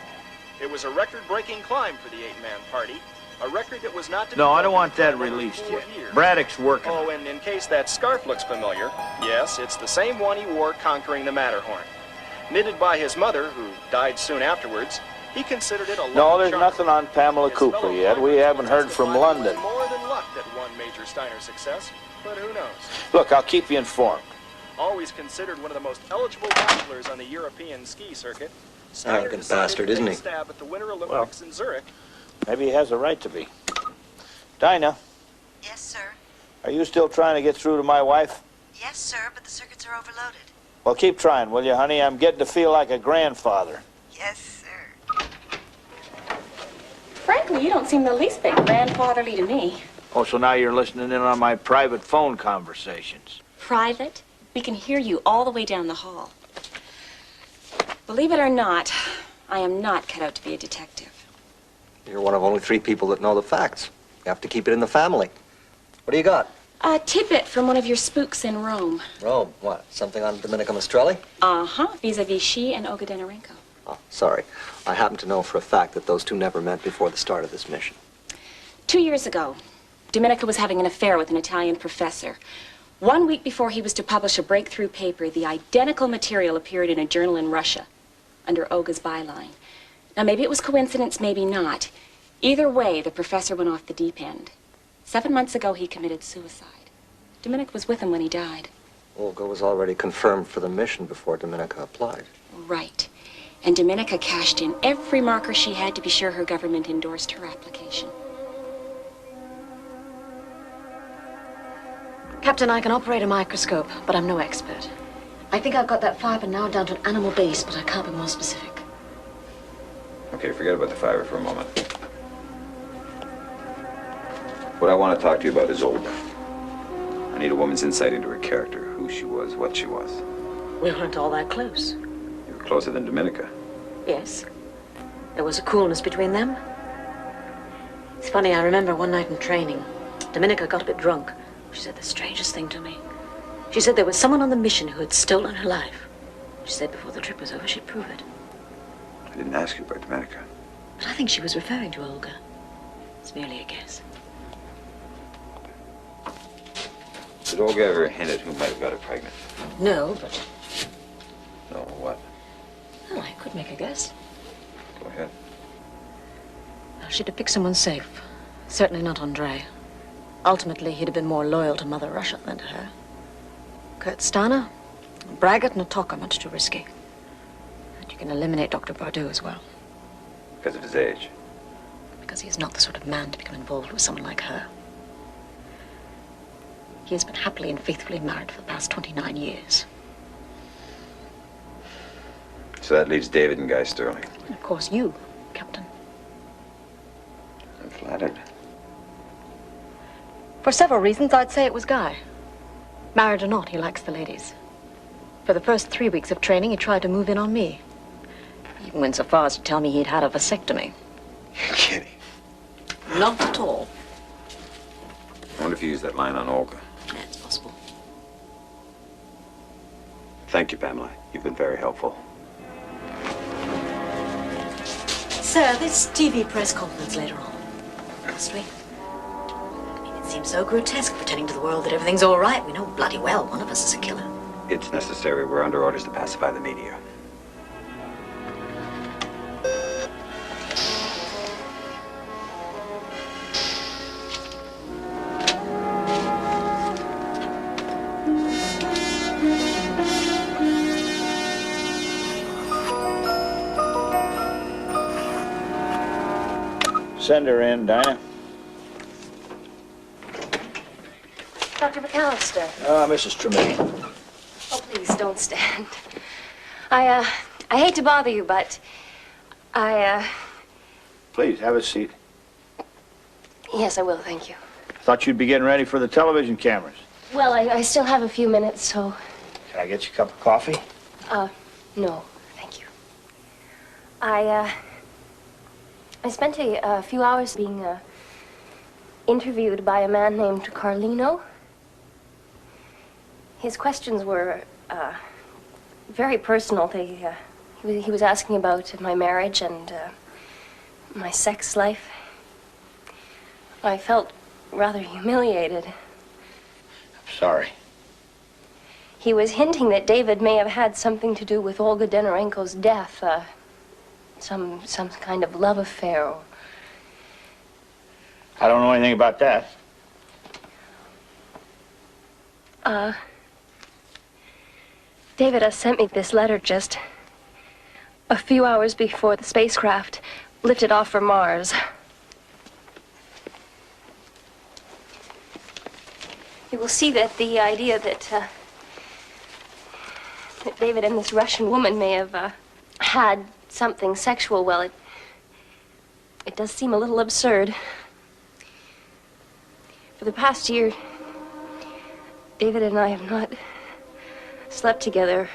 It was a record-breaking climb for the 8-man party, A record that was not to be No, I don't want that broken released for yet. 4 years. Braddock's working. Oh, and in case that scarf looks familiar, yes, it's the same one he wore conquering the Matterhorn. Knitted by his mother, who died soon afterwards, he considered it a lucky No, there's charm. nothing on Pamela Cooper yet. We haven't heard from London. More than luck that won Major Steiner's success, but who knows? Look, I'll keep you informed. Always considered one of the most eligible bachelors on the European ski circuit, Steiner Arrogant decided bastard, to isn't take he? a stab at the Winter Olympics in Zurich. Maybe he has a right to be. Dinah, Yes, sir. are you still trying to get through to my wife? Yes, sir, but the circuits are overloaded. Well, keep trying, will you, honey? I'm getting to feel like a grandfather. Yes, sir. Frankly, you don't seem the least bit grandfatherly to me. Oh, so now you're listening in on my private phone conversations. Private? We can hear you all the way down the hall. Believe it or not, I am not cut out to be a detective. You're one of only 3 people that know the facts. You have to keep it in the family. What do you got? A tidbit from one of your spooks in Rome. Rome. What? Something on Dominica Maestrelli? Uh-huh, vis-a-vis she and Olga Denorenko. Oh, sorry. I happen to know for a fact that those two never met before the start of this mission. 2 years ago, Dominica was having an affair with an Italian professor. 1 week before he was to publish a breakthrough paper, the identical material appeared in a journal in Russia under Olga's byline. Now, maybe it was coincidence, maybe not. Either way, the professor went off the deep end. 7 months ago, he committed suicide. Dominica was with him when he died. Olga was already confirmed for the mission before Dominica applied. Right. And Dominica cashed in every marker she had to be sure her government endorsed her application. Captain, I can operate a microscope, but I'm no expert. I think I've got that fiber now down to an animal base, but I can't be more specific. Okay, forget about the fiber for a moment. What I want to talk to you about is Olga. I need a woman's insight into her character, who she was, what she was. We weren't all that close. You were closer than Dominica. Yes. There was a coolness between them. It's funny, I remember one night in training, Dominica got a bit drunk. She said the strangest thing to me. She said there was someone on the mission who had stolen her life. She said before the trip was over, she'd prove it. I didn't ask you about Dominica. But I think she was referring to Olga. It's merely a guess. Did Olga ever hint at who might have got her pregnant? No, but... No, what? Well, I could make a guess. Go ahead. Well, she'd have picked someone safe. Certainly not Andre. Ultimately, he'd have been more loyal to Mother Russia than to her. Kurt Steiner, a braggart and a talker, much too risky. And you can eliminate Dr. Bardot as well. Because of his age. Because he is not the sort of man to become involved with someone like her. He has been happily and faithfully married for the past 29 years. So that leaves David and Guy Sterling. And of course you, Captain. I'm flattered. For several reasons, I'd say it was Guy. Married or not, he likes the ladies. For the first 3 weeks of training, he tried to move in on me. He even went so far as to tell me he'd had a vasectomy. You're kidding. Not at all. I wonder if you used that line on Olga. That's possible. Thank you, Pamela. You've been very helpful. Sir, this TV press conference later on. Honestly. It seems so grotesque pretending to the world that everything's all right. We know bloody well one of us is a killer. It's necessary. We're under orders to pacify the media. Send her in, Dinah. Dr. McAllister. Ah, Mrs. Tremaine. Oh, please, don't stand. I hate to bother you, but Please, have a seat. yes, I will, thank you. Thought you'd be getting ready for the television cameras. Well, I still have a few minutes, so, Can I get you a cup of coffee? no, thank you. I spent a few hours being, interviewed by a man named Carlino. His questions were, very personal. He was asking about my marriage and, my sex life. I felt rather humiliated. I'm sorry. He was hinting that David may have had something to do with Olga Denorenko's death. Some kind of love affair. I don't know anything about that. David has sent me this letter just a few hours before the spacecraft lifted off for Mars. You will see that the idea that David and this Russian woman may have had something sexual, well, it does seem a little absurd. For the past year, David and I have not slept together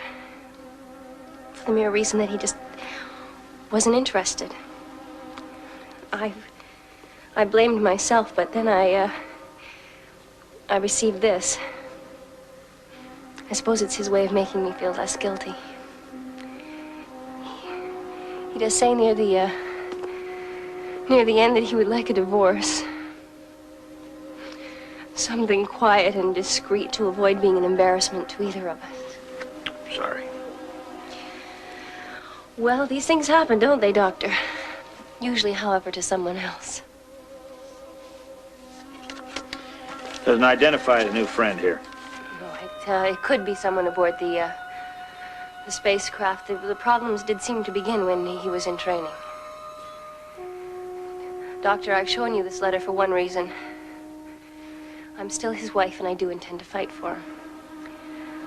for the mere reason that he just wasn't interested. I blamed myself, but then I received this. I suppose it's his way of making me feel less guilty. He does say near the end that he would like a divorce. Something quiet and discreet to avoid being an embarrassment to either of us. Sorry. Well, these things happen, don't they, Doctor? Usually, however, to someone else. Doesn't identify the new friend here. No, it could be someone aboard the spacecraft. The problems did seem to begin when he was in training. Doctor, I've shown you this letter for one reason. I'm still his wife, and I do intend to fight for him.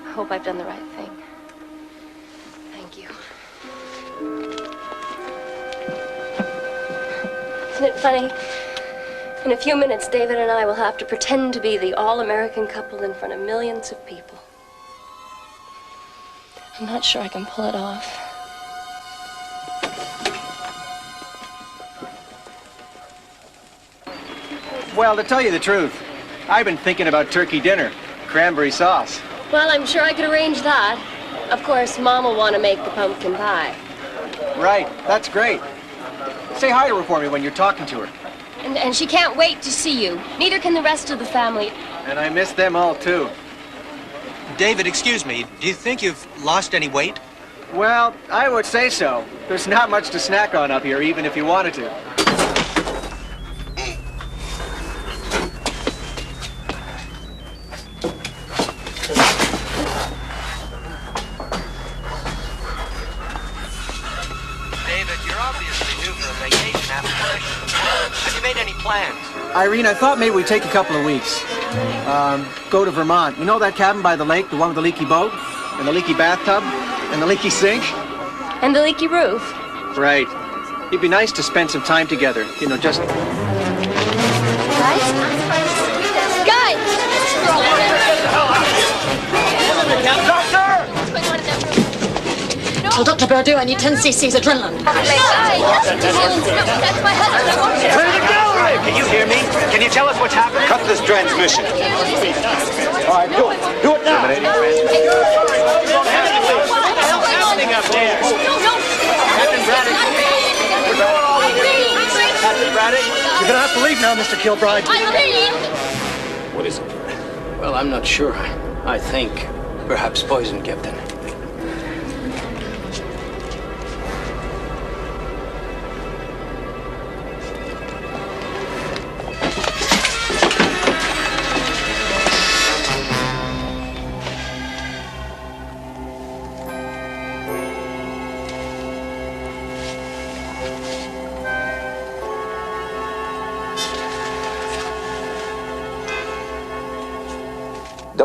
I hope I've done the right thing. Thank you. Isn't it funny? In a few minutes, David and I will have to pretend to be the all-American couple in front of millions of people. I'm not sure I can pull it off. Well, to tell you the truth, I've been thinking about turkey dinner, cranberry sauce. Well, I'm sure I could arrange that. Of course, Mom will want to make the pumpkin pie. Right, that's great. Say hi to her for me when you're talking to her. And she can't wait to see you. Neither can the rest of the family. And I miss them all, too. David, excuse me, do you think you've lost any weight? Well, I would say so. There's not much to snack on up here, even if you wanted to. Irene, I thought maybe we'd take a couple of weeks. Go to Vermont. You know that cabin by the lake, the one with the leaky boat, and the leaky bathtub, and the leaky sink? And the leaky roof. Right. It'd be nice to spend some time together. You know, just... Guys? Tell Dr. Berdue I need 10 cc's adrenaline. That's my husband. Clear the gallery! Can you hear me? Can you tell us what's happening? Cut this transmission. All right, do it. Do it now. What's happening up there? Captain Braddock. Captain Braddock. You're going to have to leave now, Mr. Kilbride. What is it? Well, I'm not sure. I think perhaps poison, Captain.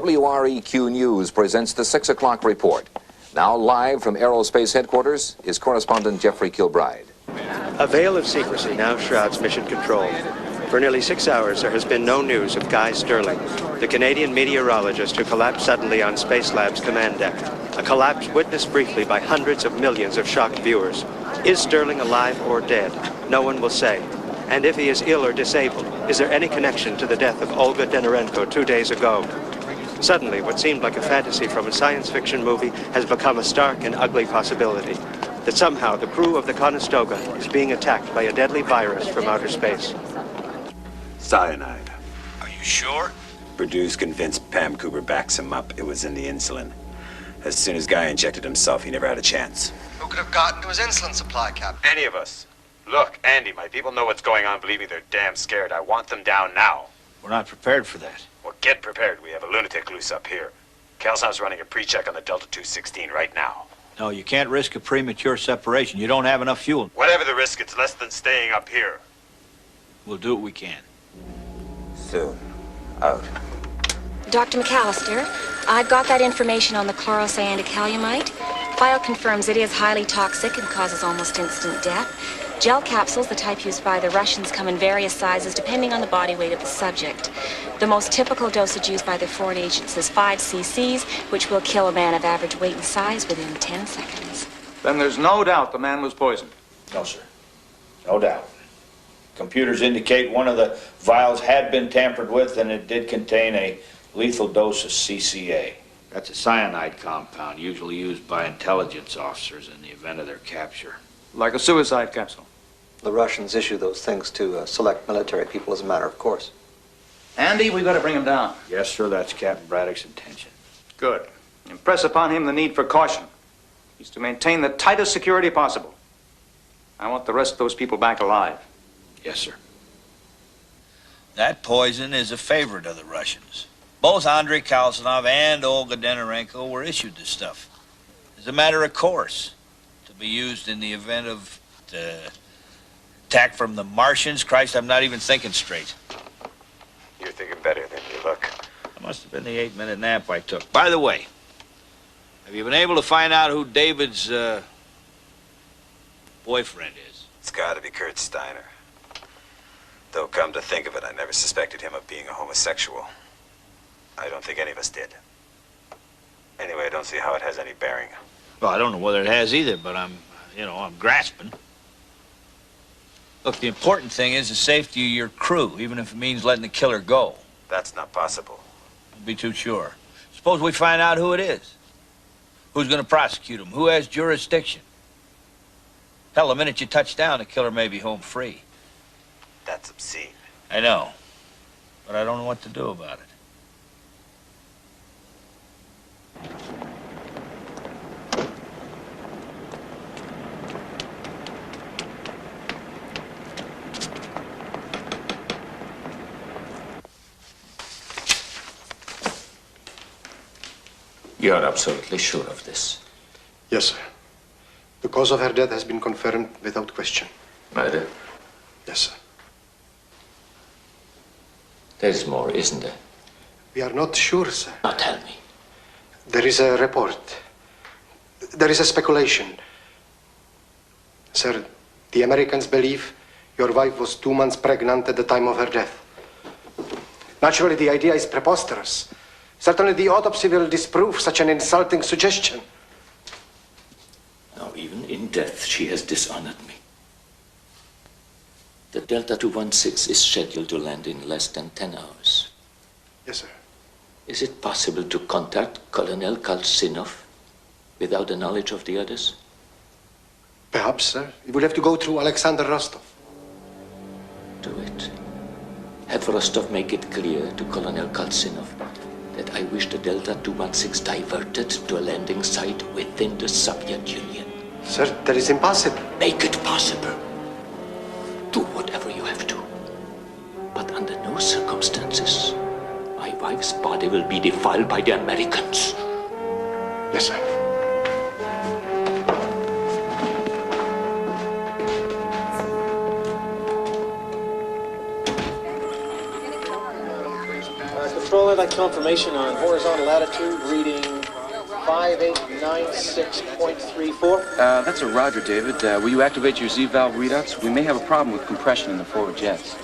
WREQ News presents the 6 o'clock report. Now live from Aerospace Headquarters is correspondent Jeffrey Kilbride. A veil of secrecy now shrouds mission control. For nearly 6 hours, there has been no news of Guy Sterling, the Canadian meteorologist who collapsed suddenly on Space Lab's command deck. A collapse witnessed briefly by hundreds of millions of shocked viewers. Is Sterling alive or dead? No one will say. And if he is ill or disabled, is there any connection to the death of Olga Denorenko 2 days ago? Suddenly, what seemed like a fantasy from a science fiction movie has become a stark and ugly possibility. That somehow the crew of the Conestoga is being attacked by a deadly virus from outer space. Cyanide. Are you sure? Berdue's convinced Pam Cooper backs him up. It was in the insulin. As soon as Guy injected himself, he never had a chance. Who could have gotten to his insulin supply, Captain? Any of us. Look, Andy, my people know what's going on. Believe me, they're damn scared. I want them down now. We're not prepared for that. Well, get prepared. We have a lunatic loose up here. Kelson's running a pre-check on the Delta 216 right now. No, you can't risk a premature separation. You don't have enough fuel. Whatever the risk, it's less than staying up here. We'll do what we can. Soon. Out. Dr. McAllister, I've got that information on the chlorocyanidicalumite. File confirms it is highly toxic and causes almost instant death. Gel capsules, the type used by the Russians, come in various sizes depending on the body weight of the subject. The most typical dosage used by the foreign agents is 5 cc's, which will kill a man of average weight and size within 10 seconds. Then there's no doubt the man was poisoned. No, sir. No doubt. Computers indicate one of the vials had been tampered with, and it did contain a lethal dose of CCA. That's a cyanide compound usually used by intelligence officers in the event of their capture. Like a suicide capsule. The Russians issue those things to select military people as a matter of course. Andy, we got to bring him down. Yes, sir, that's Captain Braddock's intention. Good. Impress upon him the need for caution. He's to maintain the tightest security possible. I want the rest of those people back alive. Yes, sir. That poison is a favorite of the Russians. Both Andrei Kalsanov and Olga Denorenko were issued this stuff. As a matter of course, to be used in the event of the attack from the Martians. Christ, I'm not even thinking straight. You're thinking better than you look. That must have been the 8-minute nap I took. By the way, have you been able to find out who David's boyfriend is? It's gotta be Kurt Steiner. Though, come to think of it, I never suspected him of being a homosexual. I don't think any of us did. Anyway, I don't see how it has any bearing. Well, I don't know whether it has either, but I'm grasping. Look, the important thing is the safety of your crew, even if it means letting the killer go. That's not possible. Don't be too sure. Suppose we find out who it is. Who's going to prosecute him? Who has jurisdiction? Hell, the minute you touch down, the killer may be home free. That's obscene. I know, but I don't know what to do about it. You're absolutely sure of this? Yes, sir. The cause of her death has been confirmed without question. Murder? Yes, sir. There's more, isn't there? We are not sure, sir. Now tell me. There is a report. There is a speculation. Sir, the Americans believe your wife was 2 months pregnant at the time of her death. Naturally, the idea is preposterous. Certainly, the autopsy will disprove such an insulting suggestion. Now, even in death, she has dishonored me. The Delta 216 is scheduled to land in less than 10 hours. Yes, sir. Is it possible to contact Colonel Kalsinov without the knowledge of the others? Perhaps, sir. We will have to go through Alexander Rostov. Do it. Have Rostov make it clear to Colonel Kalsinov that I wish the Delta 216 diverted to a landing site within the Soviet Union. Sir, that is impossible. Make it possible. Do whatever you have to. But under no circumstances, my wife's body will be defiled by the Americans. Yes, sir. Controller, that confirmation on horizontal latitude reading 5896.34. That's a Roger, David. Will you activate your Z-valve readouts? We may have a problem with compression in the forward jets.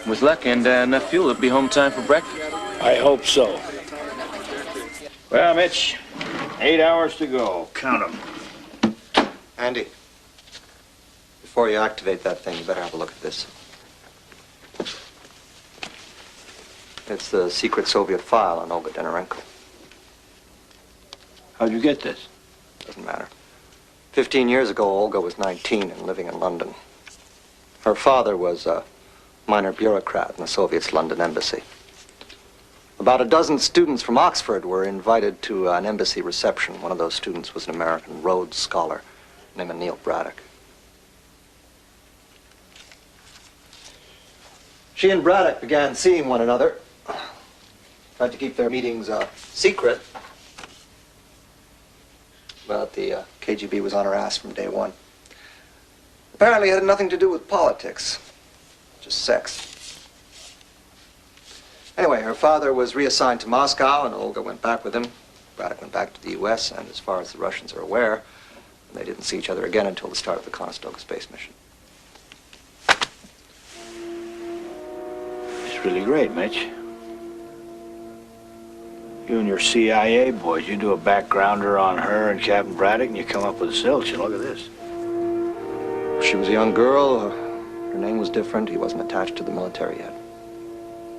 With luck and enough fuel, it'll be home time for breakfast. I hope so. Well, Mitch, 8 hours to go. Count them. Andy, before you activate that thing, you better have a look at this. It's the secret Soviet file on Olga Denorenko. How'd you get this? Doesn't matter. 15 years ago, Olga was 19 and living in London. Her father was a minor bureaucrat in the Soviet's London embassy. About a dozen students from Oxford were invited to an embassy reception. One of those students was an American Rhodes Scholar named Neil Braddock. She and Braddock began seeing one another, tried to keep their meetings secret, but the KGB was on her ass from day one. Apparently it had nothing to do with politics, just sex. Anyway, her father was reassigned to Moscow, and Olga went back with him. Braddock went back to the U.S., and as far as the Russians are aware, they didn't see each other again until the start of the Conestoga space mission. It's really great, Mitch. You and your CIA boys, you do a backgrounder on her and Captain Braddock, and you come up with a zilch, and look at this. She was a young girl. Her name was different. He wasn't attached to the military yet.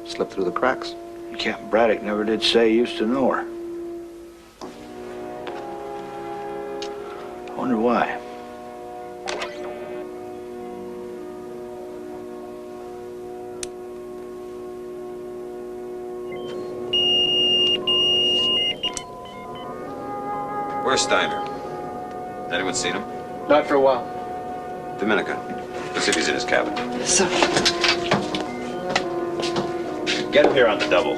Slipped through the cracks. And Captain Braddock never did say he used to know her. I wonder why. Where's Steiner? Has anyone seen him? Not for a while. Dominica, let's see if he's in his cabin. Yes, sir. Get him here on the double.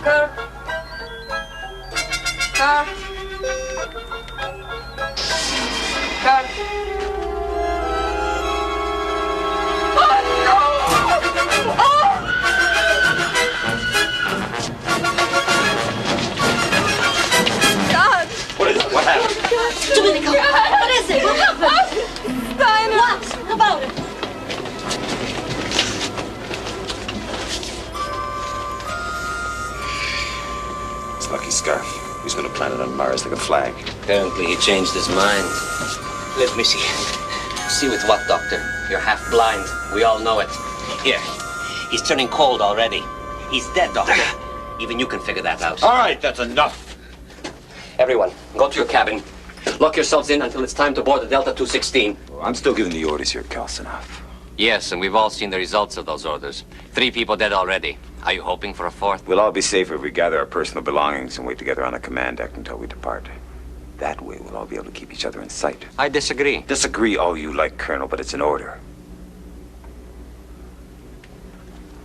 Car. Car. Car. What happened? Dominica, what is it? What happened? Steiner. What about it? It's Lucky Scarf. He's gonna plant it on Mars like a flag. Apparently he changed his mind. Let me see. See with what, Doctor? You're half blind. We all know it. Here. He's turning cold already. He's dead, Doctor. Even you can figure that out. All right, that's enough. Everyone, go to your cabin. Lock yourselves in until it's time to board the Delta 216. Well, I'm still giving the orders here, Kalsanov. Yes, and we've all seen the results of those orders. 3 people dead already. Are you hoping for a 4th? We'll all be safer if we gather our personal belongings and wait together on the command deck until we depart. That way, we'll all be able to keep each other in sight. I disagree. Disagree all you like, Colonel, but it's an order.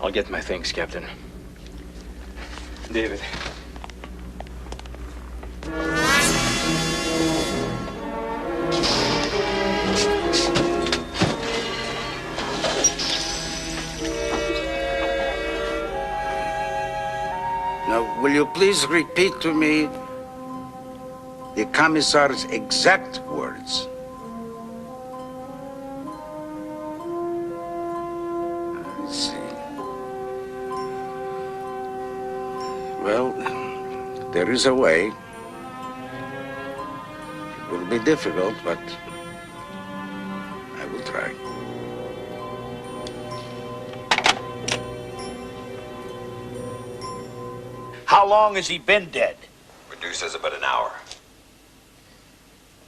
I'll get my things, Captain. David. Now, will you please repeat to me the Commissar's exact words? I see. Well, there is a way. It will be difficult, but I will try. How long has he been dead? Reduce says about an hour.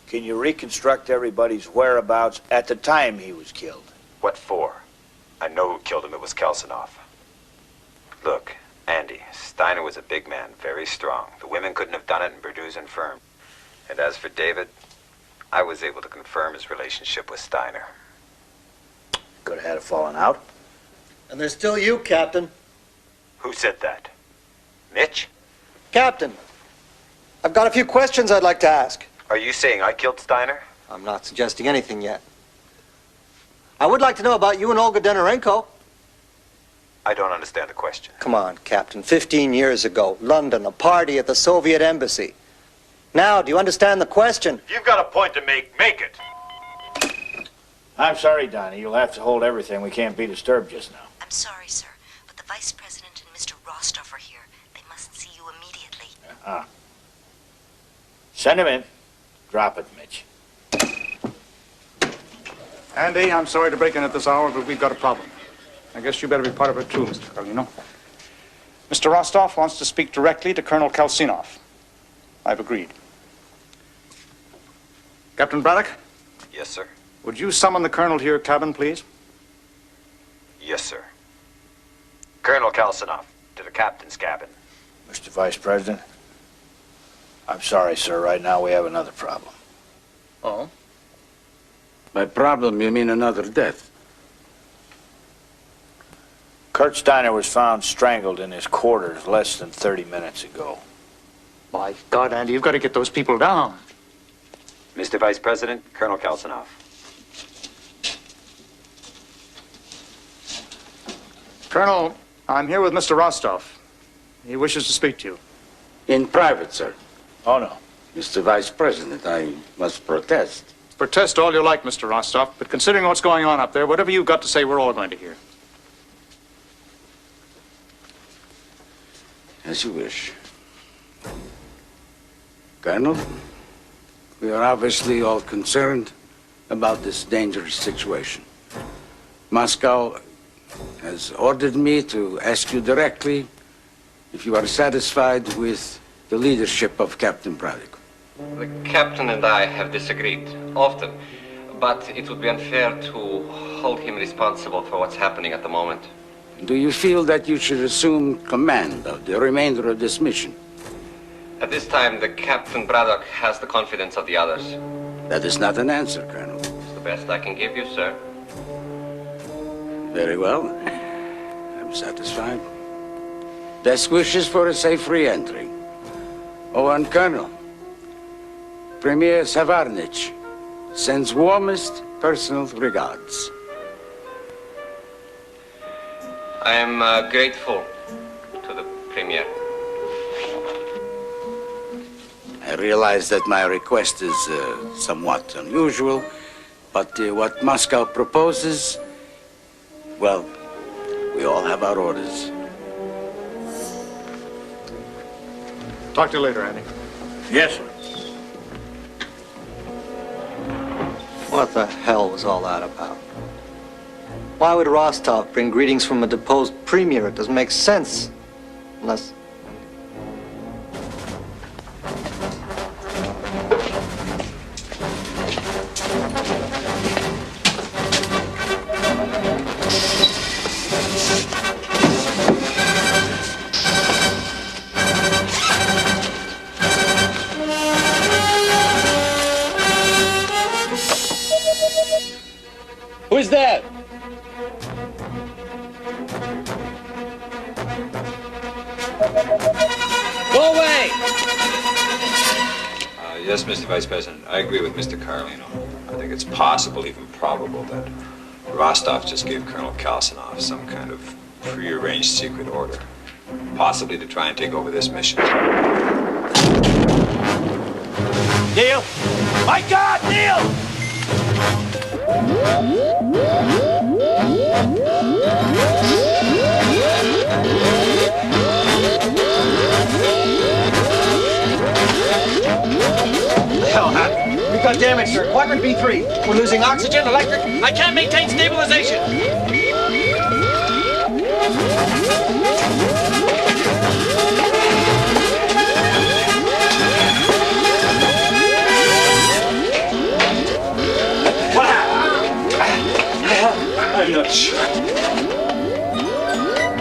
Can you reconstruct everybody's whereabouts at the time he was killed? What for? I know who killed him. It was Kalsanov. Look, Andy, Steiner was a big man, very strong. The women couldn't have done it, and Purdue's infirm. And as for David, I was able to confirm his relationship with Steiner. Could have had a falling out. And there's still you, Captain. Who said that? Mitch? Captain, I've got a few questions I'd like to ask. Are you saying I killed Steiner? I'm not suggesting anything yet. I would like to know about you and Olga Denarenko. I don't understand the question. Come on, Captain. 15 years ago, London, a party at the Soviet embassy. Now, do you understand the question? If you've got a point to make it. I'm sorry, Donnie. You'll have to hold everything. We can't be disturbed just now. I'm sorry, sir, but the Vice President and Mr. Rostov are here. They must see you immediately. Send him in. Drop it, Mitch. Andy, I'm sorry to break in at this hour, but we've got a problem. I guess you better be part of it too, Mr. Carlino. Mr. Rostov wants to speak directly to Colonel Kalsinov. I've agreed. Captain Braddock? Yes, sir. Would you summon the Colonel to your cabin, please? Yes, sir. Colonel Kalsinov, to the captain's cabin. Mr. Vice President, I'm sorry, sir. Right now we have another problem. Oh? By problem, you mean another death? Kurt Steiner was found strangled in his quarters less than 30 minutes ago. My God, Andy, you've got to get those people down. Mr. Vice President, Colonel Kalsinov. Colonel, I'm here with Mr. Rostov. He wishes to speak to you. In private, sir. Oh, no. Mr. Vice President, I must protest. Protest all you like, Mr. Rostov, but considering what's going on up there, whatever you've got to say, we're all going to hear. As you wish. Colonel, we are obviously all concerned about this dangerous situation. Moscow has ordered me to ask you directly if you are satisfied with the leadership of Captain Braddock. The captain and I have disagreed often, but it would be unfair to hold him responsible for what's happening at the moment. Do you feel that you should assume command of the remainder of this mission? At this time, the Captain Braddock has the confidence of the others. That is not an answer, Colonel. It's the best I can give you, sir. Very well. I'm satisfied. Best wishes for a safe re-entry. Oh, and Colonel, Premier Savarnich sends warmest personal regards. I am grateful to the Premier. I realize that my request is somewhat unusual, but what Moscow proposes, well, we all have our orders. Talk to you later, Andy. Yes, sir. What the hell was all that about? Why would Rostov bring greetings from a deposed premier? It doesn't make sense. Unless... Who's that? Go away! Yes, Mr. Vice President, I agree with Mr. Carlino. I think it's possible, even probable, that Rostov just gave Colonel Kalsinov some kind of prearranged secret order. Possibly to try and take over this mission. Neil! My God, Neil! Hell, we've got damage, sir. Quadrant B3. We're losing oxygen, electric. I can't maintain stabilization. I'm not sure.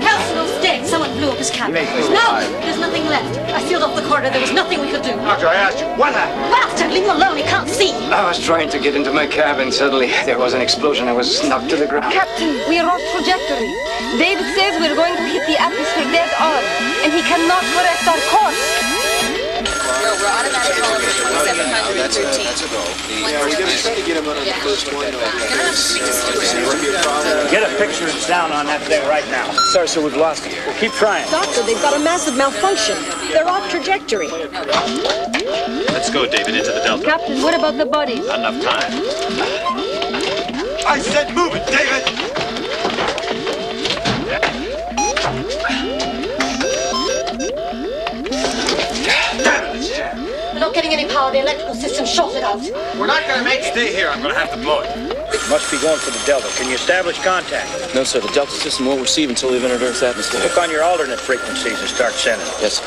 Calcinos dead. Someone blew up his cabin. No, there's nothing left. I sealed off the corridor. There was nothing we could do. Doctor, I asked you, what happened? Bastard, leave him alone. He can't see. I was trying to get into my cabin. Suddenly, there was an explosion. I was knocked to the ground. Captain, we are off trajectory. David says we're going to hit the atmosphere dead on, and he cannot correct our course. We're automatic call of 2713. That's a go. Yeah, we're going to try to get him on the first one. Get a picture and sound on that thing right now. Sorry, sir, we've lost it. We'll keep trying. Doctor, they've got a massive malfunction. They're off trajectory. Let's go, David, into the Delta. Captain, what about the bodies? Not enough time. I said move it, David! not getting any power. The electrical system's shorted out. We're not going to make it. Stay here. I'm going to have to blow it. Must be going for the Delta. Can you establish contact? No, sir. The Delta system won't receive until we've entered Earth's atmosphere. Look on your alternate frequencies and start sending. Yes, sir.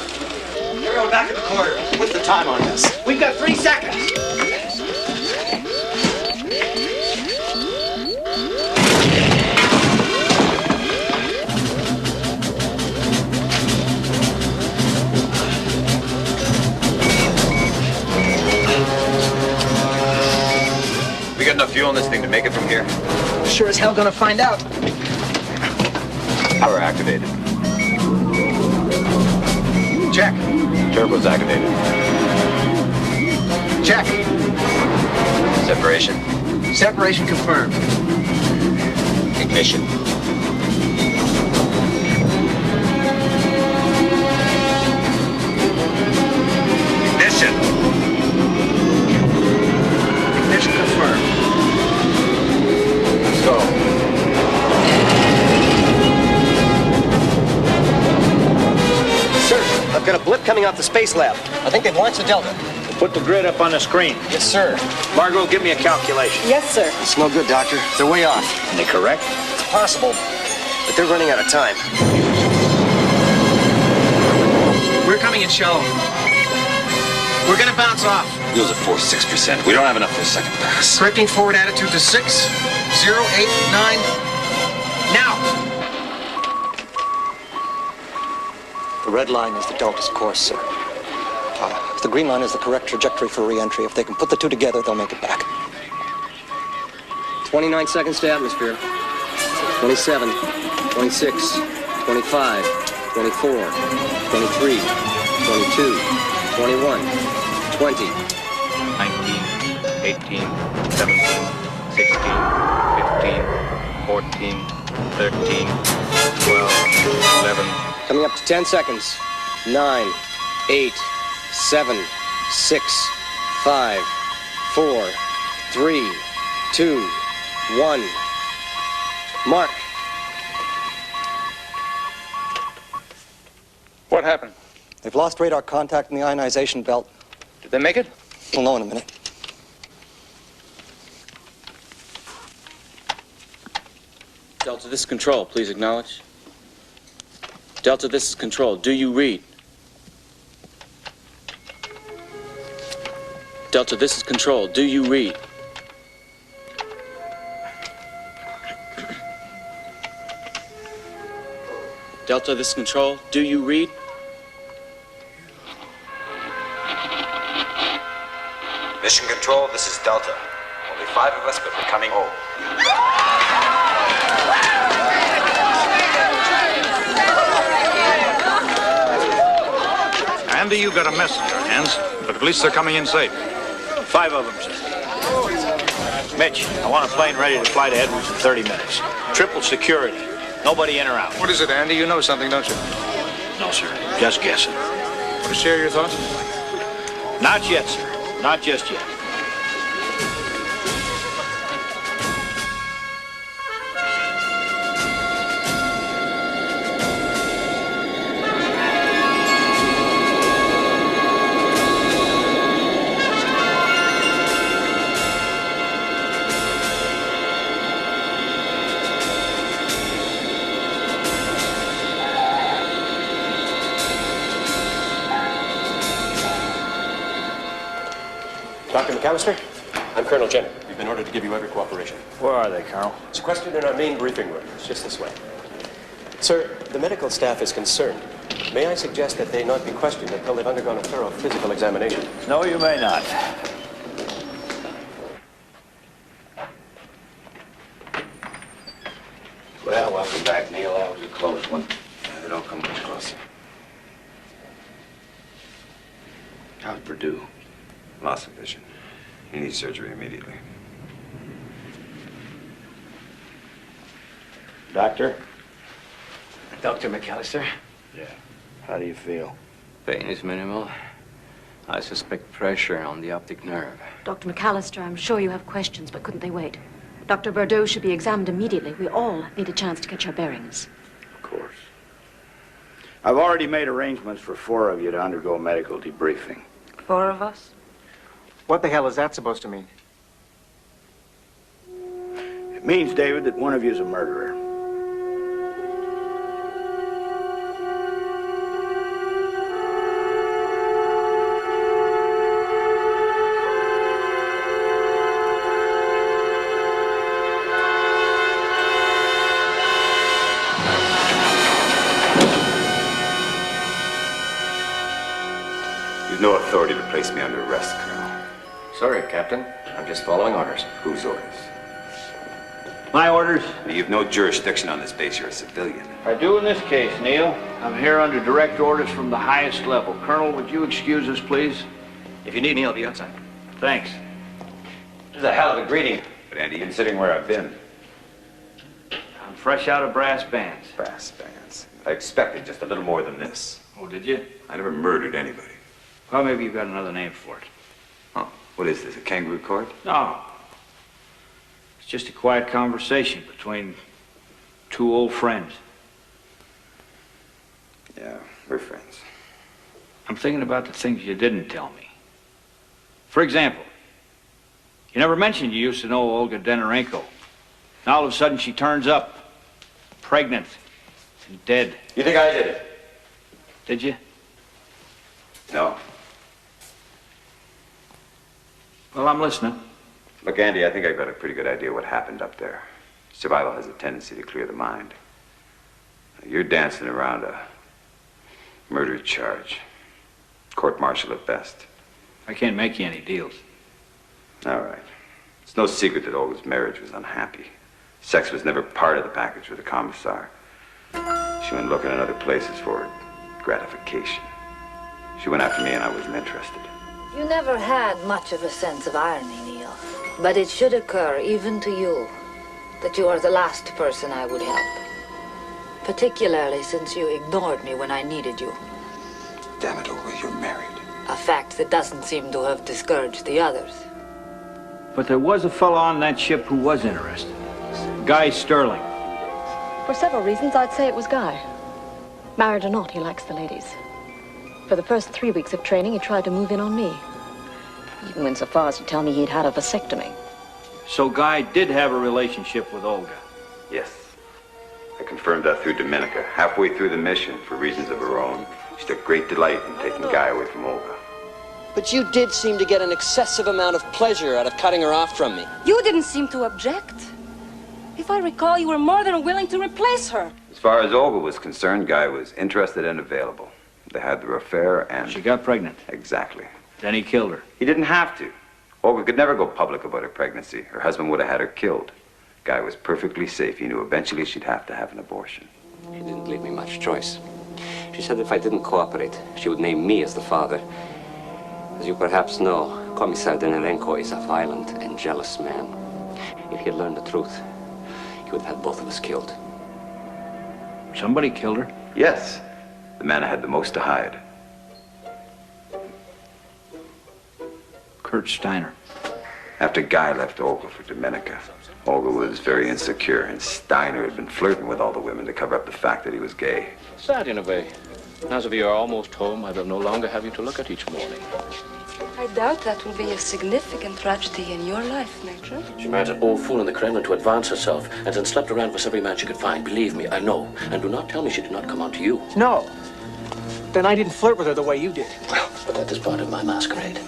We're going back in the corridor. What's the time on this? We've got 3 seconds. We got enough fuel in this thing to make it from here? Sure as hell gonna find out. Power activated. Check. Turbo's activated. Check. Separation. Separation confirmed. Ignition. Ignition. Ignition confirmed. Let's go. Sir, I've got a blip coming off the space lab. I think they've launched the Delta. Put the grid up on the screen. Yes, sir. Margot, give me a calculation. Yes, sir. It's no good, Doctor. They're way off. Are they correct? It's possible, but they're running out of time. We're coming in shallow. We're gonna bounce off. Wheels at 4.6%. We don't have enough for a second pass. Correcting forward attitude to 6, 0, 8, 9. Now! The red line is the Delta's course, sir. The green line is the correct trajectory for re-entry. If they can put the two together, they'll make it back. 29 seconds to atmosphere. 27, 26, 25, 24, 23, 22, 21, 20. 19, 18, 17, 16, 15, 14, 13, 12, 11. Coming up to 10 seconds. 9, 8, 7, 6, 5, 4, 3, 2, 1. Mark. What happened? They've lost radar contact in the ionization belt. Did they make it? We'll know in a minute. Delta, this is Control. Please acknowledge. Delta, this is Control. Do you read? Delta, this is Control. Do you read? Delta, this is Control. Do you read? Mission Control, this is Delta. Only 5 of us, but we're coming home. Andy, you got a mess in your hands, but at least they're coming in safe. 5 of them, sir. Mitch, I want a plane ready to fly to Edwards in 30 minutes. Triple security. Nobody in or out. What is it, Andy? You know something, don't you? No, sir. Just guessing. Want to share your thoughts? Not yet, sir. Not just yet. Dr. McAllister, I'm Colonel Jenner. We've been ordered to give you every cooperation. Where are they, Colonel? Sequestered in our main briefing room. It's just this way. Sir, the medical staff is concerned. May I suggest that they not be questioned until they've undergone a thorough physical examination? No, you may not. Well, welcome back, Neil. That was a close one. They don't come much closer. How's Purdue? Loss of vision. He needs surgery immediately. Doctor? Dr. McAllister? Yeah. How do you feel? Pain is minimal. I suspect pressure on the optic nerve. Dr. McAllister, I'm sure you have questions, but couldn't they wait? Dr. Bordeaux should be examined immediately. We all need a chance to catch our bearings. Of course. I've already made arrangements for 4 of you to undergo medical debriefing. 4 of us? What the hell is that supposed to mean? It means, David, that one of you is a murderer. You've no authority to place me under arrest, Colonel. Sorry, Captain. I'm just following orders. Whose orders? My orders? You've no jurisdiction on this base. You're a civilian. I do in this case, Neil. I'm here under direct orders from the highest level. Colonel, would you excuse us, please? If you need me, I'll be outside. Thanks. This is a hell of a greeting. But Andy, considering where I've been. I'm fresh out of brass bands. Brass bands. I expected just a little more than this. Oh, did you? I never murdered anybody. Well, maybe you've got another name for it. Oh, what is this, a kangaroo court? No. It's just a quiet conversation between two old friends. Yeah, we're friends. I'm thinking about the things you didn't tell me. For example, you never mentioned you used to know Olga Denorenko. Now all of a sudden she turns up, pregnant and dead. You think I did it? Did you? No. Well, I'm listening. Look, Andy, I think I've got a pretty good idea what happened up there. Survival has a tendency to clear the mind. You're dancing around a murder charge. Court-martial at best. I can't make you any deals. All right. It's no secret that Olga's marriage was unhappy. Sex was never part of the package for the commissar. She went looking in other places for gratification. She went after me and I wasn't interested. You never had much of a sense of irony, Neil. But it should occur, even to you, that you are the last person I would help. Particularly since you ignored me when I needed you. Damn it, Olga, you're married. A fact that doesn't seem to have discouraged the others. But there was a fellow on that ship who was interested. Guy Sterling. For several reasons, I'd say it was Guy. Married or not, he likes the ladies. For the first 3 weeks of training, he tried to move in on me. Even went so far as to tell me he'd had a vasectomy. So Guy did have a relationship with Olga? Yes. I confirmed that through Dominica. Halfway through the mission, for reasons of her own, she took great delight in taking Guy away from Olga. But you did seem to get an excessive amount of pleasure out of cutting her off from me. You didn't seem to object. If I recall, you were more than willing to replace her. As far as Olga was concerned, Guy was interested and available. They had their affair and... She got pregnant. Exactly. Then he killed her. He didn't have to. Olga could never go public about her pregnancy. Her husband would have had her killed. Guy was perfectly safe. He knew eventually she'd have to have an abortion. She didn't leave me much choice. She said if I didn't cooperate, she would name me as the father. As you perhaps know, Commissar Denorenko is a violent and jealous man. If he had learned the truth, he would have had both of us killed. Somebody killed her? Yes. The man had the most to hide. Kurt Steiner. After Guy left Olga for Dominica, Olga was very insecure, and Steiner had been flirting with all the women to cover up the fact that he was gay. Sad in a way. Now that we are almost home, I will no longer have you to look at each morning. I doubt that will be a significant tragedy in your life, Major. She married an old fool in the Kremlin to advance herself, and then slept around with every man she could find. Believe me, I know. And do not tell me she did not come on to you. No. Then I didn't flirt with her the way you did. Well, but that is part of my masquerade.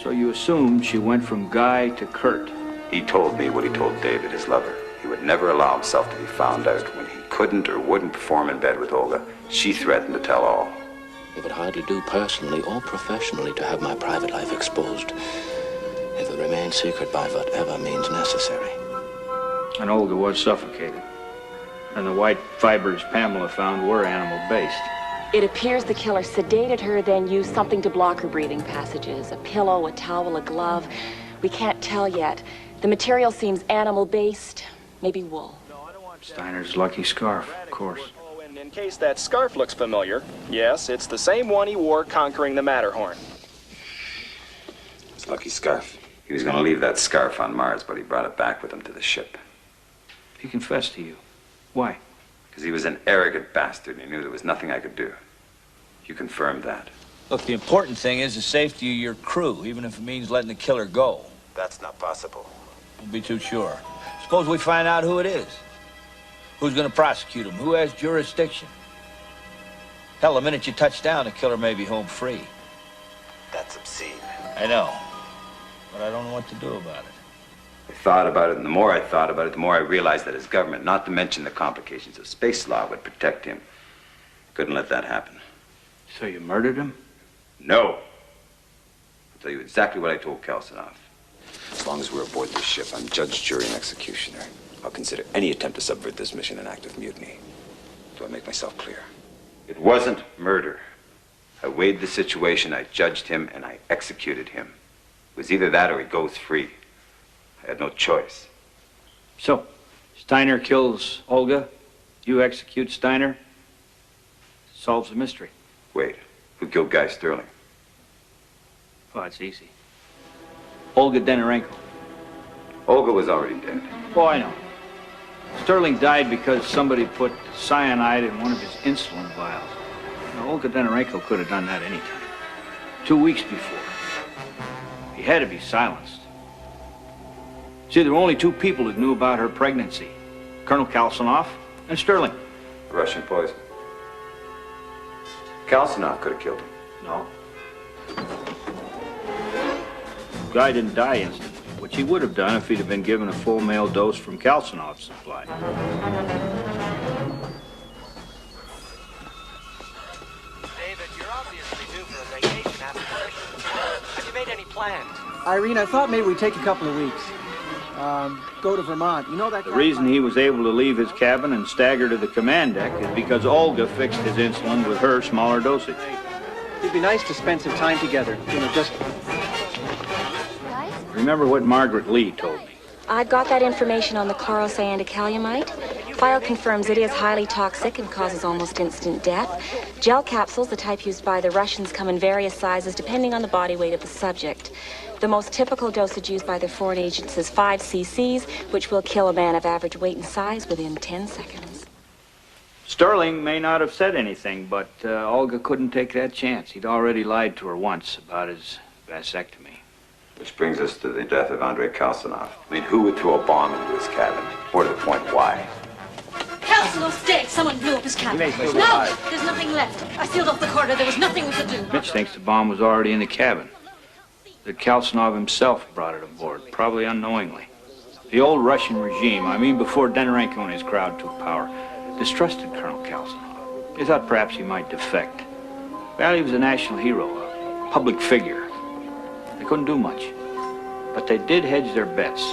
So you assumed she went from Guy to Kurt? He told me what he told David, his lover. He would never allow himself to be found out. When he couldn't or wouldn't perform in bed with Olga, she threatened to tell all. It would hardly do personally or professionally to have my private life exposed. It will remain secret by whatever means necessary. And Olga was suffocated. And the white fibers Pamela found were animal-based. It appears the killer sedated her, then used something to block her breathing passages. A pillow, a towel, a glove. We can't tell yet. The material seems animal-based, maybe wool. Steiner's lucky scarf, of course. And in case that scarf looks familiar, yes, it's the same one he wore conquering the Matterhorn. His lucky scarf. He was going to leave that scarf on Mars, but he brought it back with him to the ship. He confessed to you. Why? Because he was an arrogant bastard and he knew there was nothing I could do. You confirmed that. Look, the important thing is the safety of your crew, even if it means letting the killer go. That's not possible. Don't be too sure. Suppose we find out who it is. Who's going to prosecute him? Who has jurisdiction? Hell, the minute you touch down, the killer may be home free. That's obscene. I know, but I don't know what to do about it. I thought about it, and the more I thought about it, the more I realized that his government, not to mention the complications of space law, would protect him. Couldn't let that happen. So you murdered him? No. I'll tell you exactly what I told Kalsanoff. As long as we're aboard this ship, I'm judge, jury, and executioner. I'll consider any attempt to subvert this mission an act of mutiny. Do I make myself clear? It wasn't murder. I weighed the situation, I judged him, and I executed him. It was either that or he goes free. I had no choice. So, Steiner kills Olga, you execute Steiner, solves the mystery. Wait, who killed Guy Sterling? Oh, it's easy. Olga Denorenko. Olga was already dead. Oh, I know. Sterling died because somebody put cyanide in one of his insulin vials. Now, Olga Denorenko could have done that anytime. 2 weeks before. He had to be silenced. See, there were only two people that knew about her pregnancy. Colonel Kalsanoff and Sterling. Russian poison. Kalsanoff could have killed him. No. Guy didn't die instantly, which he would have done if he'd have been given a full male dose from Kalsanoff's supply. David, you're obviously due for a vacation after the mission. Have you made any plans? Irene, I thought maybe we'd take a couple of weeks. Go to Vermont. You know that... The reason he was able to leave his cabin and stagger to the command deck is because Olga fixed his insulin with her smaller dosage. It'd be nice to spend some time together. You know, just... Remember what Margaret Lee told me. I've got that information on the chlorocyanidcalamite. File confirms it is highly toxic and causes almost instant death. Gel capsules, the type used by the Russians, come in various sizes depending on the body weight of the subject. The most typical dosage used by the foreign agents is 5 cc's, which will kill a man of average weight and size within 10 seconds. Sterling may not have said anything, but Olga couldn't take that chance. He'd already lied to her once about his vasectomy. Which brings us to the death of Andrei Kalsanoff. I mean, who would throw a bomb into his cabin? More to the point, why? Kalsanoff's dead. Someone blew up his cabin. He may still be No, alive. there's nothing left. I sealed off the corridor. There was nothing we could do. Mitch thinks the bomb was already in the cabin. That Kalsanov himself brought it aboard, probably unknowingly. The old Russian regime, I mean before Denorenko and his crowd took power, distrusted Colonel Kalsanov. They thought perhaps he might defect. Well, he was a national hero, a public figure. They couldn't do much. But they did hedge their bets.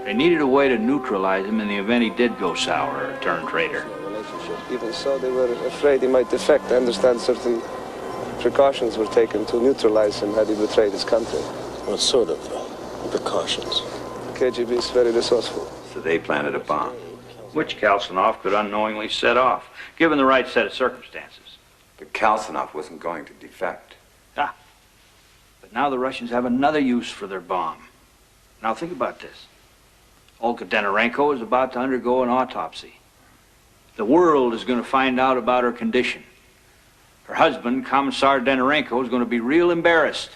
They needed a way to neutralize him in the event he did go sour or turn traitor. Even so, they were afraid he might defect. I understand certain precautions were taken to neutralize him had he betrayed his country. What sort of precautions? The KGB is very resourceful. So they planted a bomb. Which Kalsanov could unknowingly set off, given the right set of circumstances. But Kalsanoff wasn't going to defect. Ah. But now the Russians have another use for their bomb. Now think about this. Olga Denorenko is about to undergo an autopsy. The world is going to find out about her condition. Her husband, Commissar Denorenko, is going to be real embarrassed.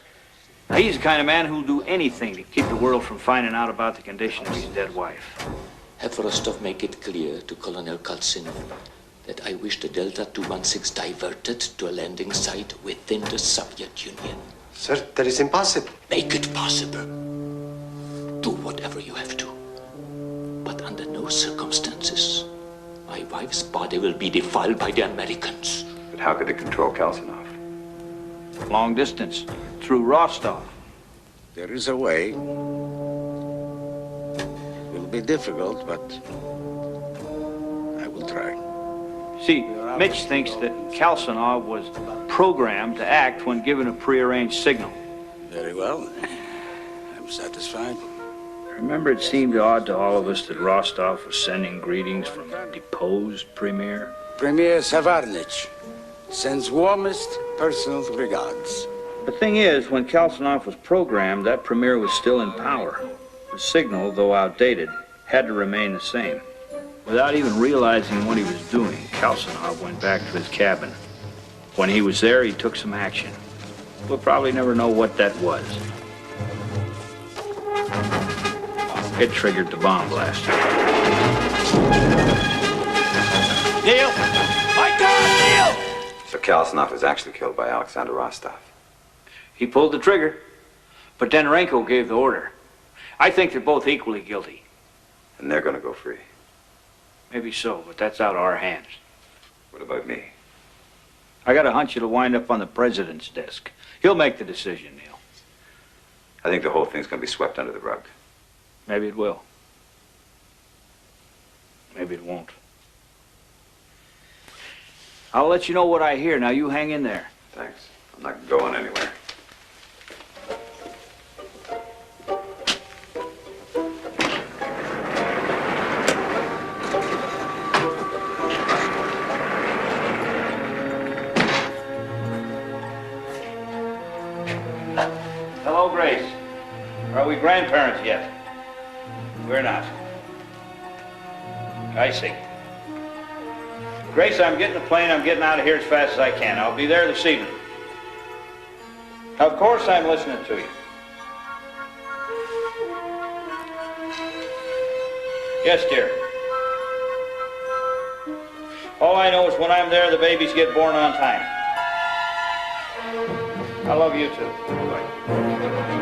Now, he's the kind of man who'll do anything to keep the world from finding out about the condition of his dead wife. Have Rostov make it clear to Colonel Kalsinov that I wish the Delta 216 diverted to a landing site within the Soviet Union. Sir, that is impossible. Make it possible. Do whatever you have to. But under no circumstances, my wife's body will be defiled by the Americans. But how could they control Kalsanov? Long distance, through Rostov. There is a way. It will be difficult, but I will try. See, Mitch thinks that Kalsanov was programmed to act when given a prearranged signal. Very well. I'm satisfied. Remember, it seemed odd to all of us that Rostov was sending greetings from a deposed premier? Premier Savarnich sends warmest personal regards. The thing is, when Kalsanov was programmed, that premier was still in power. The signal, though outdated, had to remain the same. Without even realizing what he was doing, Kalsanov went back to his cabin. When he was there, he took some action. We'll probably never know what that was. It triggered the bomb blast. Neil! My God, Neil! So Kalsonov was actually killed by Alexander Rostov. He pulled the trigger, but then Renko gave the order. I think they're both equally guilty. And they're gonna go free. Maybe so, but that's out of our hands. What about me? I got a hunch it'll wind up on the president's desk. He'll make the decision, Neil. I think the whole thing's gonna be swept under the rug. Maybe it will. Maybe it won't. I'll let you know what I hear. Now you hang in there. Thanks. I'm not going anywhere. Hello, Grace. Are we grandparents yet? We're not. I see. Grace, I'm getting the plane. I'm getting out of here as fast as I can. I'll be there this evening. Of course I'm listening to you. Yes, dear. All I know is when I'm there, the babies get born on time. I love you too. Bye.